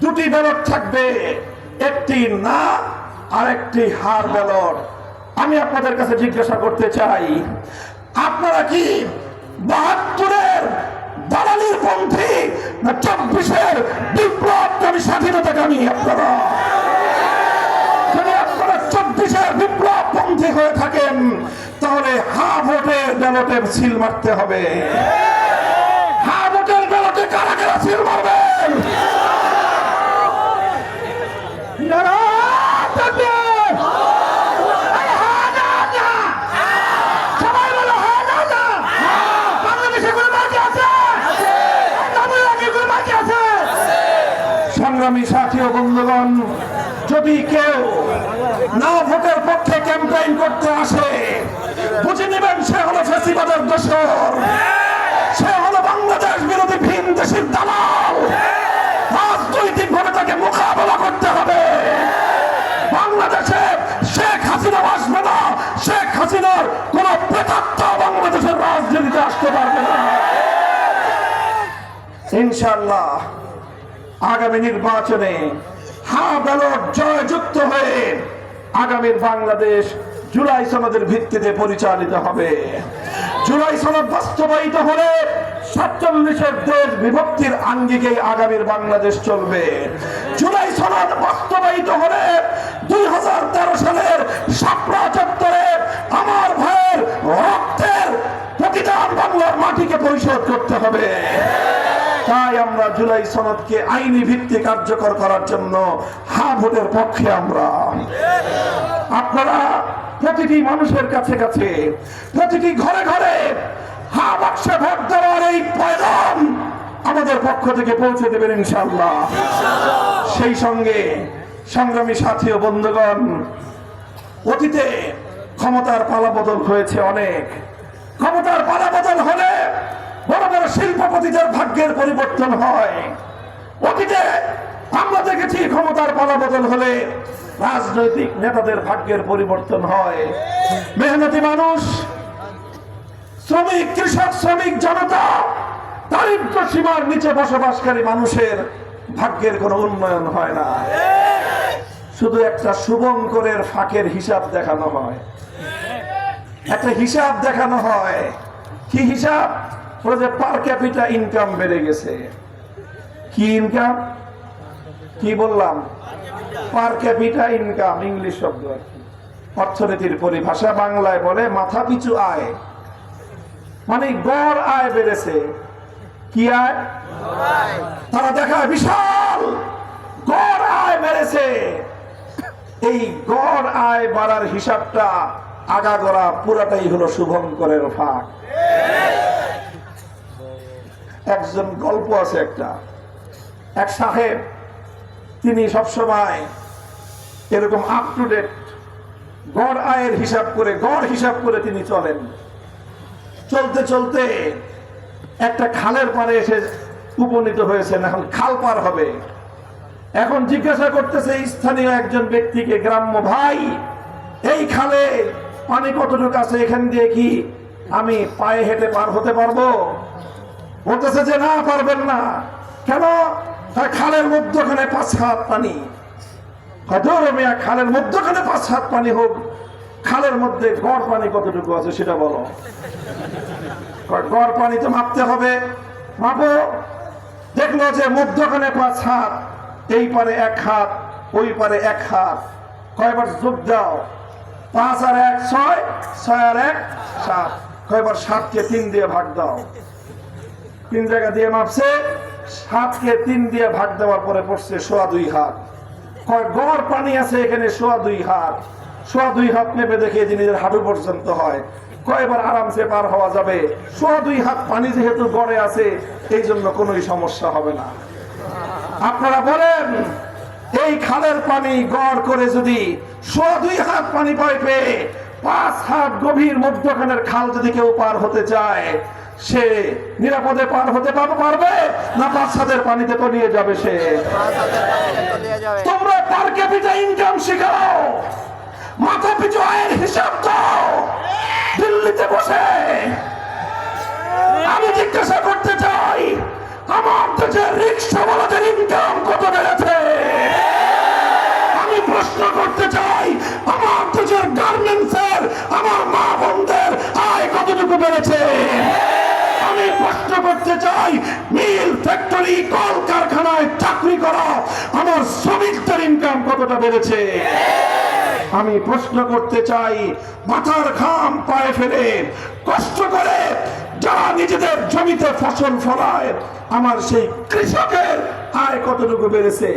দুটি ব্যালট থাকবে, একটি না আর একটি হার ব্যালট। আমি আপনাদের কাছে জিজ্ঞাসা করতে চাই, আপনারা কি ৭২-এর দালালির পন্থী না ২৪-এর বিপ্লবকামী স্বাধীনতাকামী? আপনারা যদি আপনারা ২৪-এর বিপ্লব পন্থী হয়ে থাকেন তাহলে হা ভোটের ব্যালটে সিল মারতে হবে। হা ভোটের ব্যালটে কারা কারা সিল মারবেন? সংগ্রামী সাথী ও বন্ধুগণ, যদি কেউ না ভোটের পক্ষে ক্যাম্পেইন করতে আসে, বুঝে নেবেন সে হলো ফ্যাসিবাদের দোসর, সে হলো বাংলাদেশ বিরোধী ভিন দেশের দালাল। রাজনৈতিকভাবে তাকে মোকাবেলা করতে হবে। বাংলাদেশে শেখ হাসিনা আসবে না, শেখ হাসিনার কোন প্রেতাত্মা বাংলাদেশের রাজনীতিতে আসতে পারবে না। ইনশাআল্লাহ আগামী নির্বাচনে হা ব্যালট জয়যুক্ত হয়ে আগামীর বাংলাদেশ জুলাই সনদের ভিত্তিতে পরিচালিত হবে। জুলাই সনদ বাস্তবায়িত হলে ৪৭-এর দেশ বিভক্তির আঙ্গিকে আগামীর বাংলাদেশ চলবে। জুলাই সনদ বাস্তবায়িত হলে ২০১৩ সালের শাপলা চত্বরে আমার ভাইয়ের রক্তের প্রতিদান বাংলার মাটিকে পরিশোধ করতে হবে। তাই আমরা জুলাই সনদকে আইনি ভিত্তি কার্যকর করার জন্য হা ভোটের পক্ষে। আমরা আপনারা প্রতিটি মানুষের কাছে কাছে, প্রতিটি ঘরে ঘরে হা বাক্সে ভোট দেওয়ার এই পয়গাম আমাদের পক্ষ থেকে পৌঁছে দেবেন ইনশাআল্লাহ। সেই সঙ্গে সংগ্রামী সাথী ও বন্ধুগণ, অতীতে ক্ষমতার পালাবদল হয়েছে অনেক। ক্ষমতার পালাবদল হলে বড় বড় শিল্পপতিদের ভাগ্যের পরিবর্তন হয়। অতীতে আমরা দেখেছি ক্ষমতার পালাবদল হলে রাজনৈতিক নেতাদের ভাগ্যের পরিবর্তন হয়। মেহনতি মানুষ, শ্রমিক, কৃষক, শ্রমিক জনতা, দারিদ্র সীমার নিচে বসবাসকারী মানুষের ভাগ্যের কোনো উন্নয়ন হয় না। শুধু একটা শুভঙ্করের ফাঁকের হিসাব দেখানো হয়, একটা হিসাব দেখানো হয়। কি হিসাব? যে পার ক্যাপিটা ইনকাম বেড়ে গেছে। কি ইনকাম? কি বললাম? পার ক্যাপিটা ইনকাম, ইংলিশ শব্দ আর কি, অর্থনীতির পরিভাষা। বাংলায় বলে মাথা পিছু আয়, মানে গড় আয় বেড়েছে। কি আয়? তারা দেখায় বিশাল গড় আয় বেড়েছে। এই গড় আয় বাড়ার হিসাবটা আগাগোড়া পুরাটাই হলো শুভঙ্করের ফাঁক। একজন গল্প আছে একটা, এক সাহেব, তিনি সবসময় এরকম আপ টু ডেট গড় আয়ের হিসাব করে, গড় হিসাব করে তিনি চলেন। চলতে চলতে একটা খালের পাড়ে এসে উপনীত হয়েছেন, এখন খাল পার হবে। এখন জিজ্ঞাসা করতেছে স্থানীয় একজন ব্যক্তিকে, গ্রাম্য, ভাই এই খালে পানি কতটুকু আছে, এখান দিয়ে কি আমি পায়ে হেঁটে পার হতে পারবো? বলতেছে যে না, পারবেন না। কেন? খালের মধ্যখানে 5 হাত পানি। মিয়া, খালের মধ্যখানে 5 হাত পানি হোক, খালের মধ্যে গড় পানি কতটুকু আছে সেটা বলো। গড় পানি তো মাপতে হবে, মাপো। দেখলো যে মধ্যখানে 5 হাত, এই পারে 1 হাত, ওই পারে 1 হাত। কয়বার যোগ দাও? 5 আর 1 6, 6 আর 1 7। কয়বার 7কে 3 দিয়ে ভাগ দাও। 3 জায়গা দিয়ে মাপছে, 7কে 3 দিয়ে ভাগ দেওয়ার পরে পড়ছে 2.25 হাত। গড় পানি আছে এখানে 2.25 হাত। 2.25 হাত মেপে দেখে জিনিসের হাঁটু পর্যন্ত হয়। কয়বার আরামসে পার হওয়া যাবে। 2.25 হাত পানি যেহেতু গড়ে আছে, এই জন্য কোনোই সমস্যা হবে না। আপনারা বলেন, এই খালের পানি গড় করে যদি 2.25 হাত পানি পেয়ে 5 হাত গভীর মধ্যখানের খাল যদি কেউ পার হতে চায়, সে নিরাপদে পার হতে পারবে না 5 হাতের পানিতে তলিয়ে যাবে সে? তোমরা পার ক্যাপিটা ইনকাম শেখাও, মাথা পিছু আয়ের হিসাব দাও। দিল্লিতে বসে আমি জিজ্ঞাসা করতে চাই, আমার দেশের রিক্সাওয়ালাদের ইনকাম কত বেড়েছে? আমি প্রশ্ন করতে চাই, আমার দেশের গার্মেন্টসের আমার মা বোনদের আয় কতটুকু বেড়েছে? আমি প্রশ্ন করতে চাই, মিল, ফ্যাক্টরি, কল কারখানায় চাকরি করা আমার শ্রমিকদের ইনকাম কতটা বেড়েছে? আমি প্রশ্ন করতে চাই, মাথার ঘাম পায়ে ফেলে কষ্ট করে যারা নিজেদের জমিতে ফসল ফলায়, আমার সেই কৃষকের আয় কতটুকু বেড়েছে?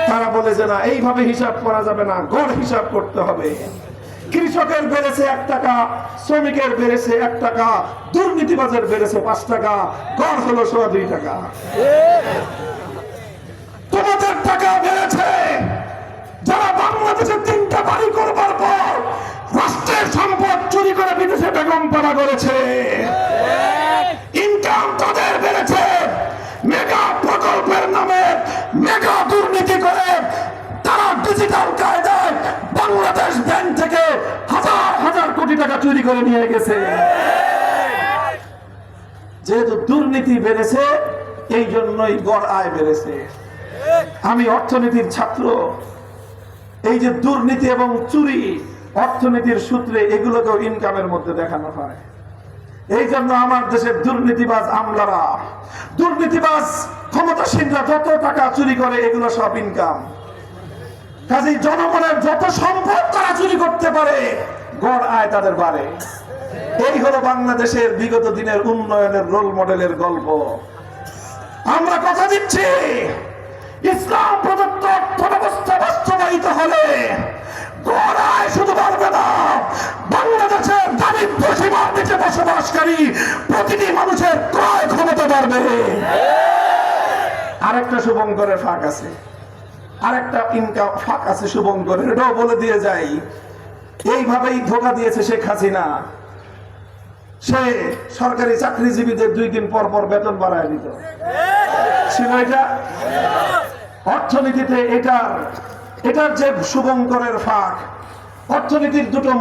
তারা বলে যে না, এইভাবে হিসাব করা যাবে না, গড় হিসাব করতে হবে। কৃষকের বেড়েছে 1 টাকা, শ্রমিকের বেড়েছে 1 টাকা, দুর্নীতিবাজের বেড়েছে 5 টাকা, গড় হলো 2.25 টাকা। তোমাদের টাকা বেড়েছে যারা বাংলাদেশে 3টা বাড়ি করবার পর রাষ্ট্রের সম্পদ চুরি করে বিদেশে বেগম পাড়া করেছে। ইনকাম তাদের বেড়েছে মেগা প্রকল্পের নামে মেগা দুর্নীতি করে। তারা ডিজিটাল কায়দায় বাংলাদেশ ব্যাংক থেকে হাজার হাজার কোটি টাকা চুরি করে নিয়ে গেছে। যেহেতু দুর্নীতি বেড়েছে, এই জন্যই গড় আয় বেড়েছে। আমি অর্থনীতির ছাত্র। এই যে দুর্নীতি এবং চুরি অর্থনীতির সূত্রে, এগুলোকেও ইনকামের মধ্যে দেখানো হয়। এই জন্য আমার দেশের দুর্নীতিবাজ আমলারা, দুর্নীতিবাজ ক্ষমতাসীনরা যত টাকা চুরি করে, এগুলো সব ইনকাম। কাজেই জনগণের যত সম্পদ তারা চুরি করতে পারে, গড় আয় তাদের বাড়ে। এই হলো বাংলাদেশের বিগত দিনের উন্নয়নের রোল মডেলের গল্প। আমরা কথা দিচ্ছি, ইসলাম প্রদত্ত অর্থ ব্যবস্থা বাস্তবায়িত হলে গড় আয় শুধু বাড়বে না, বাংলাদেশের দারিদ্র সীমার নিচে বসবাসকারী প্রতিটি মানুষের ক্রয় ক্ষমতা বাড়বে। আরেকটা শুভঙ্করের ফাঁক আছে, আরেকটা ইনকাম ফাঁক আছে শুভঙ্করের, এটাও বলে দিয়ে যাই। এইভাবেই ধোঁকা দিয়েছে শেখ হাসিনা। সে সরকারি চাকরিজীবীদের 2 দিন পর পর বেতন বাড়ায় দিত। ছিল এটা অর্থনীতিতে। এটার যে শুভঙ্করের ফাঁক, অর্থনীতির দুটো